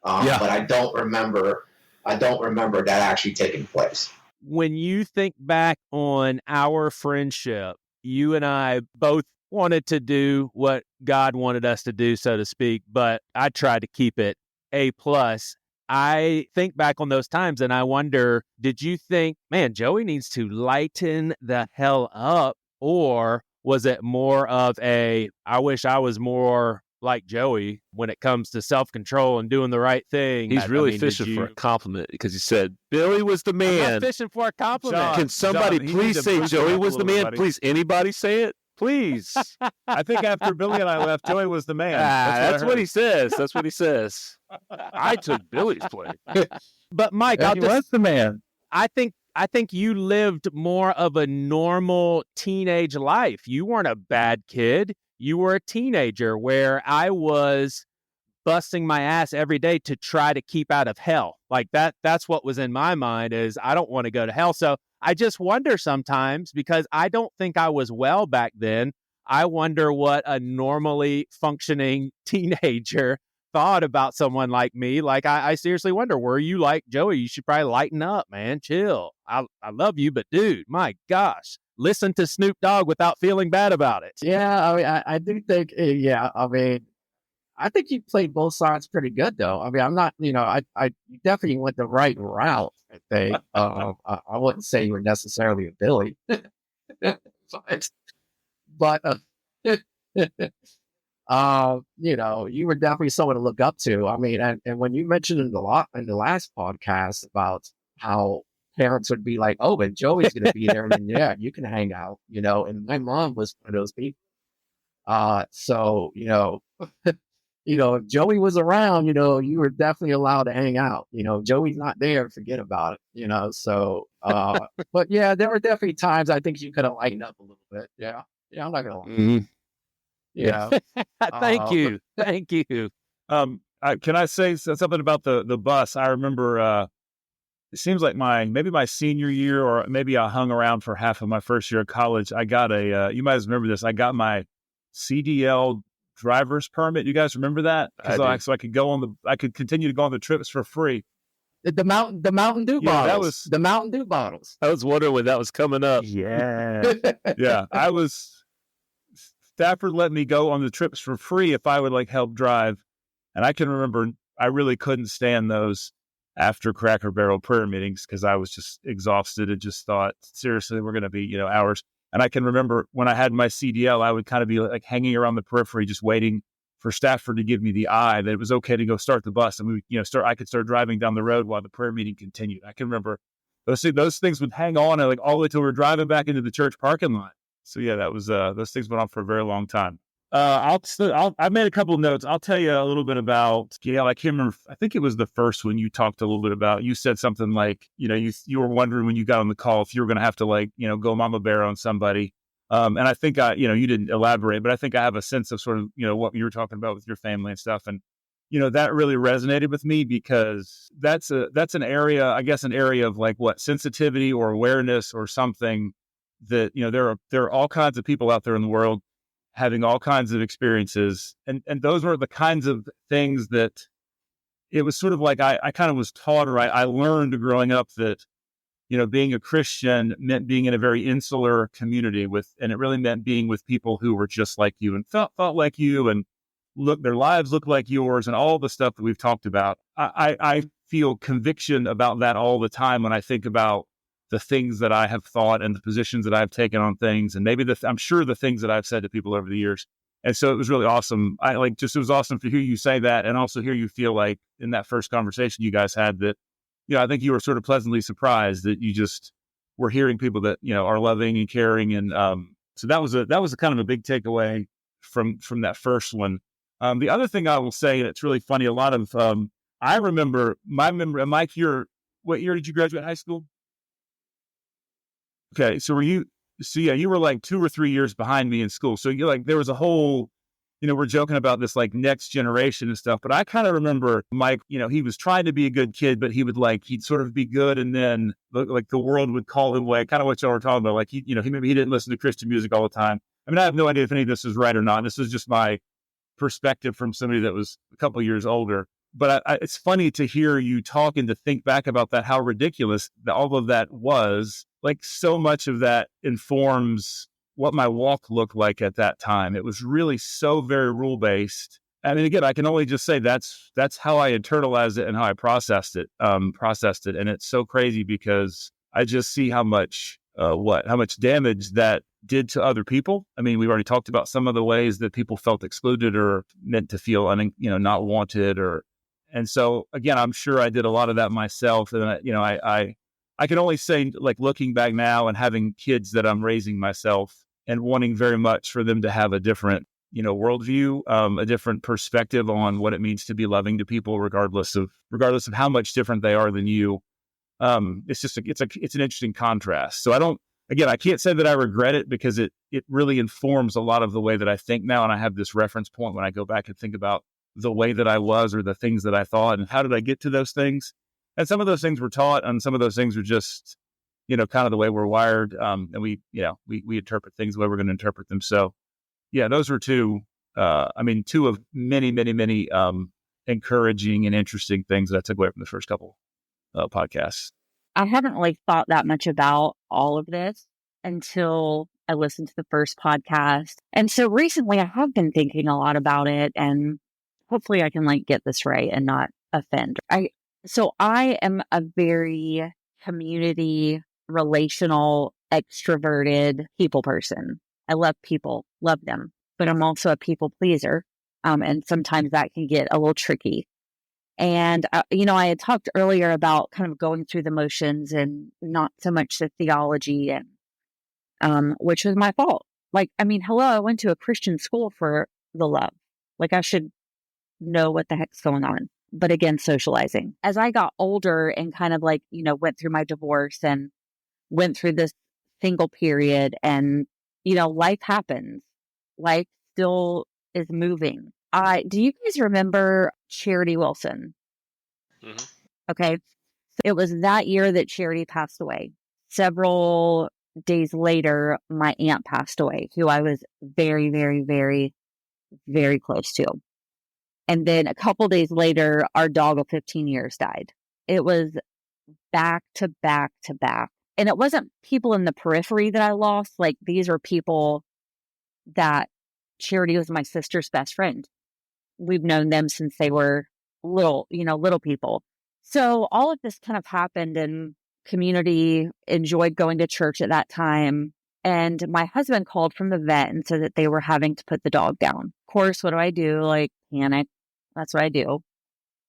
But I don't remember that actually taking place. When you think back on our friendship, you and I both wanted to do what God wanted us to do, so to speak, but I tried to keep it A+. I think back on those times and I wonder, did you think, man, Joey needs to lighten the hell up? Or was it more of I wish I was more like Joey when it comes to self-control and doing the right thing? He's really fishing for a compliment because he said Billy was the man. I'm not fishing for a compliment. John, can somebody please say Joey was the man? Buddy. Please, anybody say it? Please. I think after Billy and I left, Joey was the man. That's what he says. That's what he says. I took Billy's place. But Mike, he was the man. I think you lived more of a normal teenage life. You weren't a bad kid. You were a teenager, where I was busting my ass every day to try to keep out of hell. Like that's what was in my mind, is I don't want to go to hell. So I just wonder sometimes, because I don't think I was well back then. I wonder what a normally functioning teenager thought about someone like me. Like, I seriously wonder, were you like, Joey, you should probably lighten up, man, chill. I love you, but dude, my gosh, listen to Snoop Dogg without feeling bad about it. Yeah, I do think, I think you played both sides pretty good, though. I'm not, I definitely went the right route, I think. I wouldn't say you were necessarily a Billy, but you were definitely someone to look up to. And when you mentioned in the last podcast about how parents would be like, oh, but Joey's going to be there, and then, yeah, you can hang out, and my mom was one of those people. So, if Joey was around, you were definitely allowed to hang out. Joey's not there, forget about it, So, but yeah, there were definitely times I think you could have lightened up a little bit. Yeah. Yeah, I'm not gonna lie. Mm-hmm. Yeah. Thank you. Thank you. Can I say something about the bus? I remember it seems like maybe my senior year, or maybe I hung around for half of my first year of college. I got you might remember this. I got my CDL driver's permit. You guys remember that? So I could continue to go on the trips for free. The Mountain Dew bottles. That was the Mountain Dew bottles. I was wondering when that was coming up. Yeah. Yeah. Stafford let me go on the trips for free if I would help drive. And I can remember I really couldn't stand those after Cracker Barrel prayer meetings because I was just exhausted and just thought, seriously, we're going to be, hours. And I can remember when I had my CDL, I would kind of be hanging around the periphery, just waiting for Stafford to give me the eye that it was okay to go start the bus. And I could start driving down the road while the prayer meeting continued. I can remember those things would hang on all the way till we were driving back into the church parking lot. So yeah, that was, those things went on for a very long time. I made a couple of notes. I'll tell you a little bit about Gail. I can't remember. I think it was the first one you talked a little bit about. You said something like, you were wondering when you got on the call if you were going to have to go mama bear on somebody. And I think you didn't elaborate, but I think I have a sense of sort of, what you were talking about with your family and stuff. And, that really resonated with me because that's an area, I guess, an area of sensitivity or awareness or something that, there are all kinds of people out there in the world having all kinds of experiences. And those were the kinds of things that it was sort of I kind of was taught, or I learned growing up that, being a Christian meant being in a very insular community and it really meant being with people who were just like you and thought like you and their lives looked like yours and all the stuff that we've talked about. I feel conviction about that all the time when I think about the things that I have thought and the positions that I've taken on things. And maybe I'm sure the things that I've said to people over the years. And so it was really awesome. It was awesome to hear you say that and also hear you feel like in that first conversation you guys had that, I think you were sort of pleasantly surprised that you just were hearing people that, are loving and caring. And so that was a kind of a big takeaway from that first one. The other thing I will say, and it's really funny, a lot of, I remember Mike, what year did you graduate high school? Okay. So you were 2 or 3 years behind me in school. So there was a whole, we're joking about this next generation and stuff, but I kind of remember Mike, he was trying to be a good kid, but he would he'd sort of be good. And then the world would call him away, kind of what y'all were talking about. Maybe he didn't listen to Christian music all the time. I mean, I have no idea if any of this is right or not. This is just my perspective from somebody that was a couple years older. But it's funny to hear you talk and to think back about that, how ridiculous all of that was. So much of that informs what my walk looked like at that time. It was really so very rule-based. I mean, again, I can only just say that's how I internalized it and how I processed it. And it's so crazy because I just see how much damage that did to other people. I mean, we've already talked about some of the ways that people felt excluded or meant to feel, not wanted. And so again, I'm sure I did a lot of that myself. And I can only say, looking back now and having kids that I'm raising myself and wanting very much for them to have a different, worldview, a different perspective on what it means to be loving to people, regardless of how much different they are than you. It's an interesting contrast. So I can't say that I regret it because it really informs a lot of the way that I think now. And I have this reference point when I go back and think about the way that I was or the things that I thought and how did I get to those things. And some of those things were taught and some of those things were just, kind of the way we're wired. And we interpret things the way we're going to interpret them. So yeah, those were two of many, many, many, encouraging and interesting things that I took away from the first couple podcasts. I haven't really thought that much about all of this until I listened to the first podcast. And so recently I have been thinking a lot about it and hopefully I can get this right and not offend. So I am a very community, relational, extroverted people person. I love people, love them, but I'm also a people pleaser. And sometimes that can get a little tricky. And, I had talked earlier about kind of going through the motions and not so much the theology and, which was my fault. Like, I mean, hello, I went to a Christian school for the love. Like, I should know what the heck's going on. But again, socializing. As I got older and kind of like, went through my divorce and went through this single period and, life happens. Life still is moving. Do you guys remember Charity Wilson? Mm-hmm. Okay. So it was that year that Charity passed away. Several days later, my aunt passed away, who I was very, very, very, very close to. And then a couple days later, our dog of 15 years died. It was back to back to back. And it wasn't people in the periphery that I lost. Like, these are people that Charity was my sister's best friend. We've known them since they were little people. So all of this kind of happened, and community enjoyed going to church at that time. And my husband called from the vet and said that they were having to put the dog down. Of course, what do I do? Like, panic. That's what I do.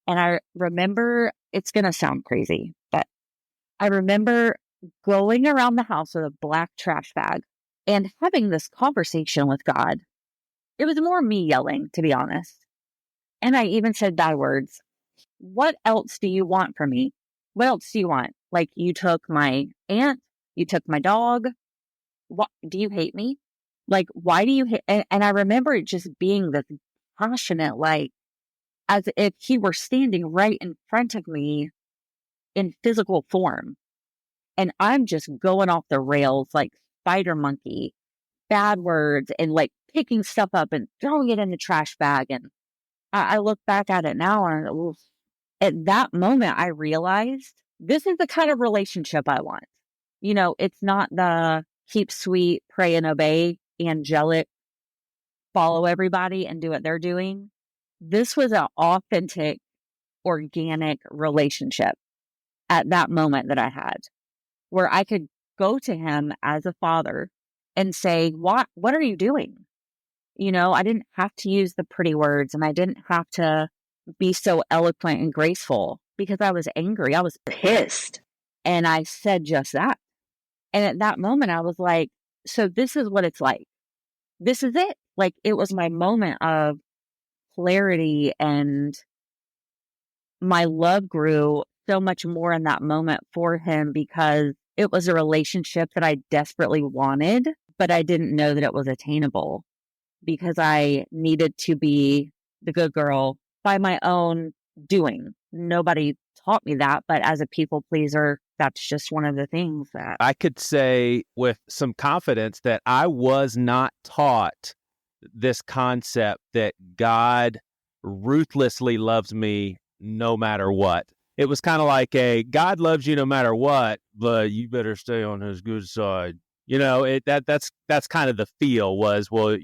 And I remember, it's going to sound crazy, but I remember going around the house with a black trash bag and having this conversation with God. It was more me yelling, to be honest. And I even said bad words. What else do you want from me? What else do you want? Like, you took my aunt, you took my dog. What, do you hate me? Like, why do you hate? And I remember it just being this passionate, like, as if he were standing right in front of me in physical form. And I'm just going off the rails like spider monkey, bad words, and like picking stuff up and throwing it in the trash bag. And I look back at it now, and at that moment, I realized this is the kind of relationship I want. It's not the keep sweet, pray and obey, angelic, follow everybody and do what they're doing. This was an authentic, organic relationship at that moment that I had, where I could go to him as a father and say, what are you doing? I didn't have to use the pretty words, and I didn't have to be so eloquent and graceful because I was angry. I was pissed. And I said just that. And at that moment, I was like, so this is what it's like. This is it. Like, it was my moment of clarity, and my love grew so much more in that moment for him because it was a relationship that I desperately wanted, but I didn't know that it was attainable because I needed to be the good girl by my own doing. Nobody taught me that, but as a people pleaser, that's just one of the things that I could say with some confidence that I was not taught this concept that God ruthlessly loves me no matter what. It was kind of like God loves you no matter what, but you better stay on his good side. That's kind of the feel was, well,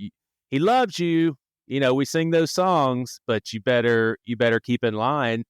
he loves you. We sing those songs, but you better keep in line.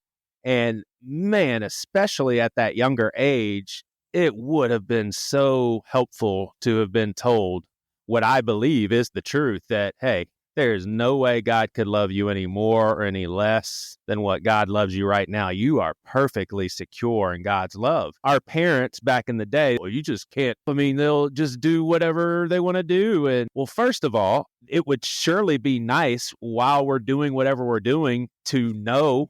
And man, especially at that younger age, it would have been so helpful to have been told what I believe is the truth, that, hey, there's no way God could love you any more or any less than what God loves you right now. You are perfectly secure in God's love. Our parents back in the day, well, you just can't. I mean, they'll just do whatever they want to do. And well, first of all, it would surely be nice while we're doing whatever we're doing to know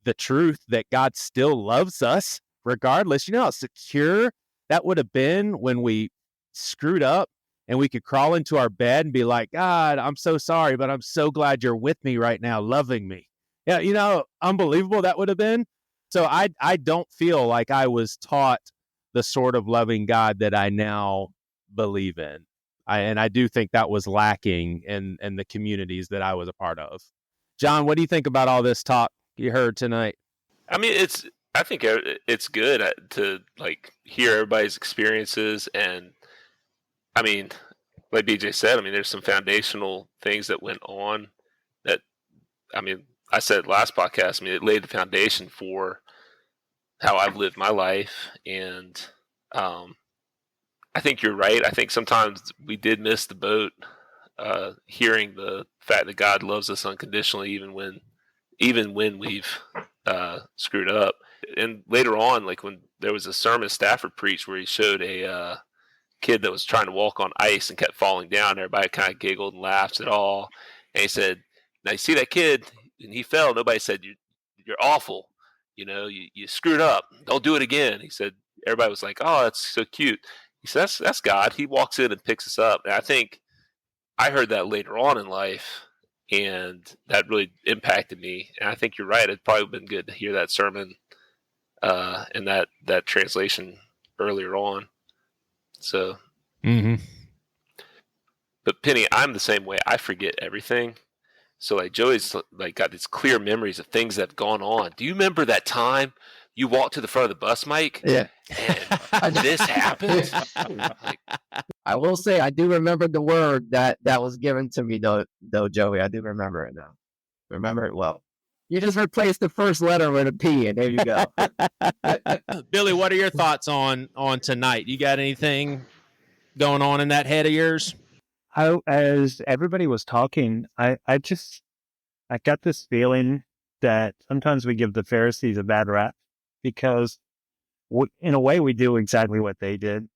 the truth that God still loves us regardless. You know how secure that would have been when we screwed up and we could crawl into our bed and be like, God, I'm so sorry, but I'm so glad you're with me right now, loving me. Yeah, unbelievable that would have been. So I don't feel like I was taught the sort of loving God that I now believe in. And I do think that was lacking in the communities that I was a part of. John, what do you think about all this talk you heard tonight? I mean, I think it's good to like hear everybody's experiences, and I mean, like BJ said, I mean, there's some foundational things that went on that, I mean, I said last podcast, I mean, it laid the foundation for how I've lived my life. And I think you're right. I think sometimes we did miss the boat, hearing the fact that God loves us unconditionally, even when we've screwed up. And later on, like when there was a sermon Stafford preached where he showed a kid that was trying to walk on ice and kept falling down. Everybody kind of giggled and laughed at all. And he said, "Now you see that kid, and he fell. Nobody said you're awful. You screwed up. Don't do it again." He said, everybody was like, "Oh, that's so cute." He said, that's God. He walks in and picks us up. And I think I heard that later on in life, and that really impacted me. And I think you're right. It'd probably been good to hear that sermon and that translation earlier on. So, but Penny, I'm the same way. I forget everything. So like Joey's like got these clear memories of things that have gone on. Do you remember that time you walked to the front of the bus, Mike? Yeah. And this happened. I will say I do remember the word that was given to me though, Joey. I do remember it now. Remember it well. You just replaced the first letter with a P, and there you go. Billy, what are your thoughts on tonight? You got anything going on in that head of yours? As everybody was talking, I got this feeling that sometimes we give the Pharisees a bad rap because in a way we do exactly what they did.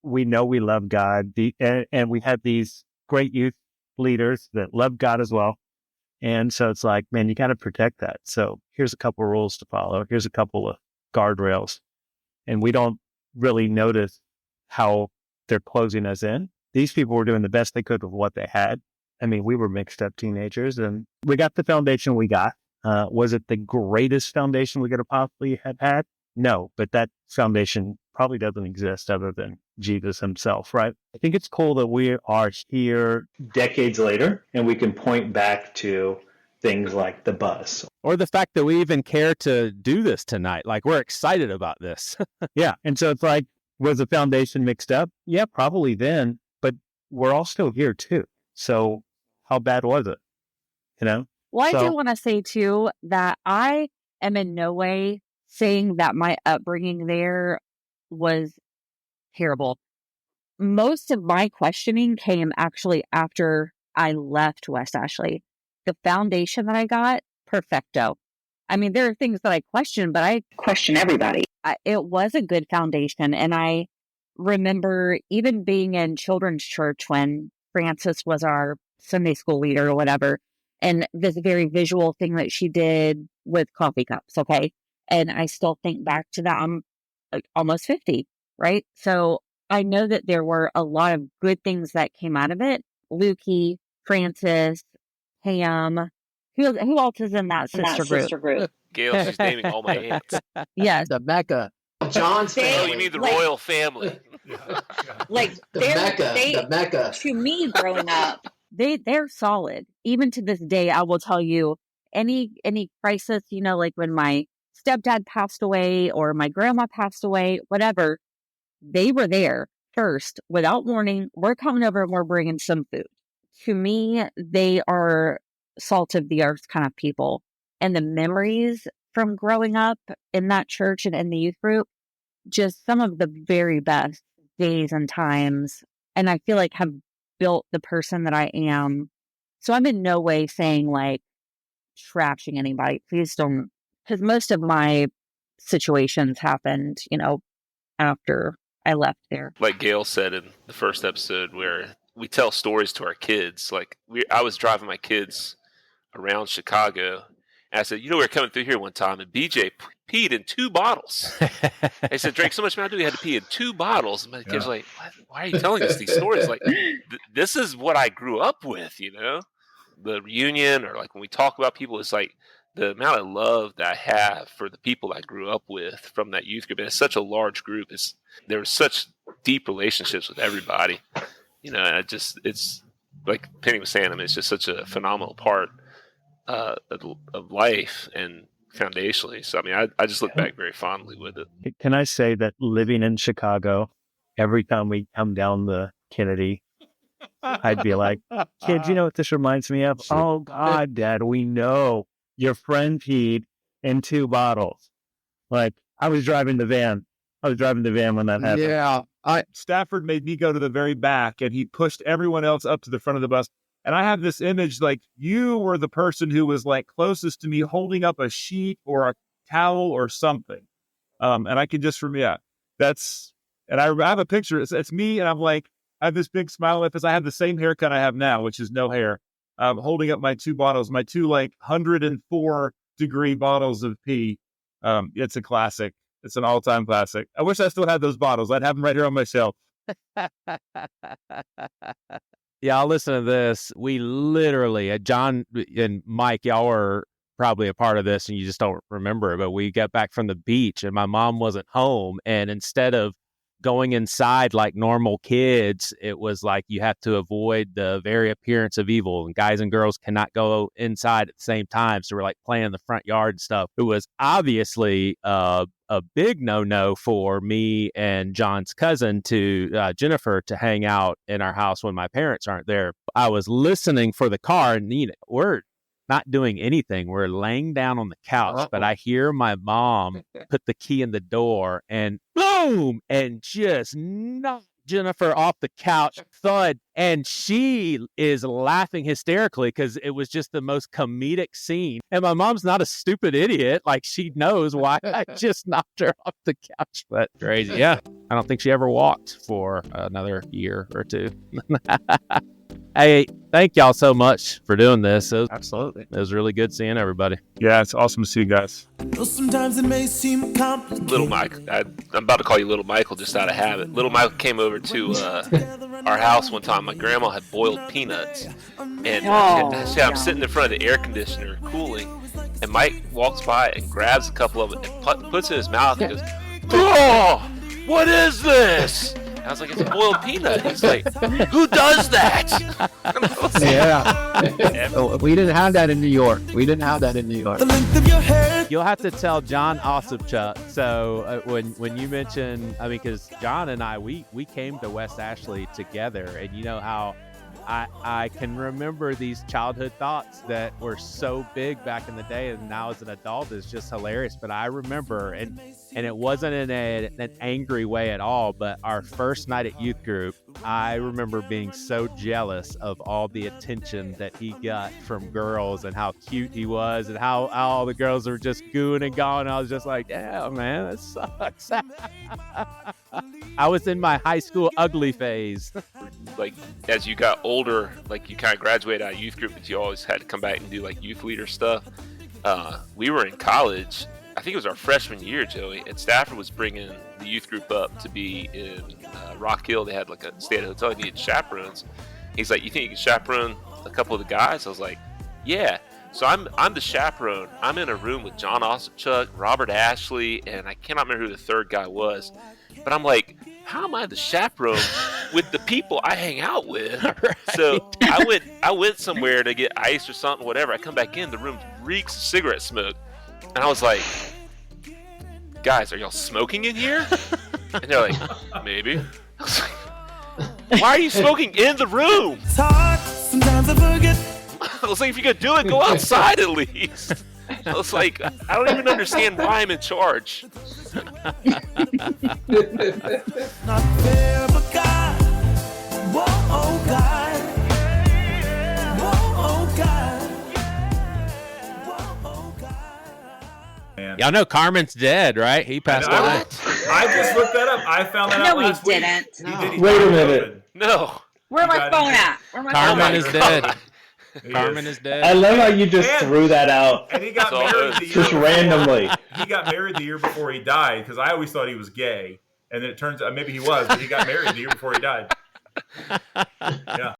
We know we love God, and we had these great youth leaders that love God as well. And so it's like, man, you got to protect that. So here's a couple of rules to follow. Here's a couple of guardrails. And we don't really notice how they're closing us in. These people were doing the best they could with what they had. I mean, we were mixed up teenagers, and we got the foundation we got. Was it the greatest foundation we could have possibly have had? No, but that foundation probably doesn't exist other than Jesus himself, right? I think it's cool that we are here Decades later, and we can point back to things like the bus. Or the fact that we even care to do this tonight. Like, we're excited about this. Yeah. And so it's like, was the foundation mixed up? Yeah, probably then, but we're all still here too. So how bad was it? Well, I do want to say too that I am in no way saying that my upbringing there was terrible. Most of my questioning came actually after I left West Ashley. The foundation that I got, perfecto. I mean, there are things that I question, but I question everybody. It was a good foundation. And I remember even being in children's church when Frances was our Sunday school leader or whatever, and this very visual thing that she did with coffee cups, okay? And I still think back to that. I'm almost 50, right? So I know that there were a lot of good things that came out of it. Lukey, Frances, Pam, who else is in that sister group? Gail, she's naming all my aunts. Yes. The Mecca. John's family. Oh, you mean the royal family? The Mecca. To me, growing up, they're solid. Even to this day, I will tell you, any crisis, like when my stepdad passed away or my grandma passed away, whatever, they were there first without warning. We're coming over and we're bringing some food. To me, they are salt of the earth kind of people. And the memories from growing up in that church and in the youth group, just some of the very best days and times. And I feel like have built the person that I am. So I'm in no way saying like trashing anybody. Please don't, because most of my situations happened, after I left there. Like Gail said in the first episode, where we tell stories to our kids. Like I was driving my kids around Chicago, and I said, we were coming through here one time, and BJ peed in 2 bottles. They said, drank so much Mountain Dew, he had to pee in 2 bottles. And my kids were like, why are you telling us these stories? Like, this is what I grew up with, The reunion, or like when we talk about people, it's like the amount of love that I have for the people I grew up with from that youth group. And it's such a large group. There were such deep relationships with everybody. And it's like Penny was saying, it's just such a phenomenal part of life and foundationally. So, I just look back very fondly with it. Can I say that living in Chicago, every time we come down the Kennedy, I'd be like, kids, you know what this reminds me of? Oh, God, Dad, we know your friend peed in 2 bottles. Like, I was driving the van when that happened. Yeah. Stafford made me go to the very back, and he pushed everyone else up to the front of the bus. And I have this image, like, you were the person who was, like, closest to me holding up a sheet or a towel or something. And I could just, that's And I have a picture. It's me, and I'm like, I have this big smile on my face. I have the same haircut I have now, which is no hair. Holding up my two bottles, my two like 104-degree bottles of pee. It's a classic. It's an all-time classic. I wish I still had those bottles. I'd have them right here on my shelf. Yeah, I'll listen to this. We literally, John and Mike, y'all were probably a part of this and you just don't remember it, but we got back from the beach and my mom wasn't home. And instead of going inside like normal kids, it was like you have to avoid the very appearance of evil, and guys and girls cannot go inside at the same time. So we're like playing in the front yard and stuff. It was obviously a big no-no for me and John's cousin to Jennifer to hang out in our house when my parents aren't there. I was listening for the car, and we're not doing anything. We're laying down on the couch, but I hear my mom put the key in the door and boom, and just knocked Jennifer off the couch, thud. And she is laughing hysterically because it was just the most comedic scene. And my mom's not a stupid idiot. Like, she knows why I just knocked her off the couch. But crazy. Yeah. I don't think she ever walked for another year or two. Hey, thank y'all so much for doing this. Absolutely. It was really good seeing everybody. Yeah, it's awesome to see you guys. Sometimes it may seem complicated. Little Mike. I'm about to call you Little Michael just out of habit. Little Michael came over to our house one time. My grandma had boiled peanuts. And I'm sitting in front of the air conditioner cooling. And Mike walks by and grabs a couple of it and puts it in his mouth and goes, "Oh, what is this?" I was like, "It's a boiled peanut." He's like, "Who does that?" Yeah. We didn't have that in New York. You'll have to tell Jon Osipchuk. So when you mention, I mean, because John and I, we came to West Ashley together, and you know how I can remember these childhood thoughts that were so big back in the day, and now as an adult it's just hilarious. But I remember, and it wasn't in an angry way at all, but our first night at youth group, I remember being so jealous of all the attention that he got from girls and how cute he was and how all the girls were just gooing and going. I was just like, yeah, man, that sucks. I was in my high school ugly phase. Like, as you got older, like, you kind of graduated out of youth group, but you always had to come back and do like youth leader stuff. We were in college. I think it was our freshman year, Joey, and Stafford was bringing the youth group up to be in Rock Hill. They had like a stay at a hotel. He needed chaperones. He's like, "You think you can chaperone a couple of the guys?" I was like, "Yeah." So I'm the chaperone. I'm in a room with Jon Osipchuk, Robert Ashley, and I cannot remember who the third guy was. But I'm like, how am I the chaperone with the people I hang out with? Right. So I went somewhere to get ice or something, whatever. I come back in, the room reeks of cigarette smoke. And I was like, "Guys, are y'all smoking in here?" And they're like, "Maybe." I was like, "Why are you smoking in the room?" It's hard, sometimes I forget. I was like, "If you could do it, go outside at least." I was like, I don't even understand why I'm in charge. Not fair, but God. Whoa, oh God. Whoa, oh God. Y'all know Carman's dead, right? He passed away. I just looked that up. I found that out last week. didn't. Wait a minute. No. Where my phone at? Where my Carman phone is at? dead. He Carman is dead. I love how you just threw that out. And he got married the year Just randomly. He got married the year before he died, because I always thought he was gay. And then it turns out maybe he was, but he got married the year before he died. Yeah.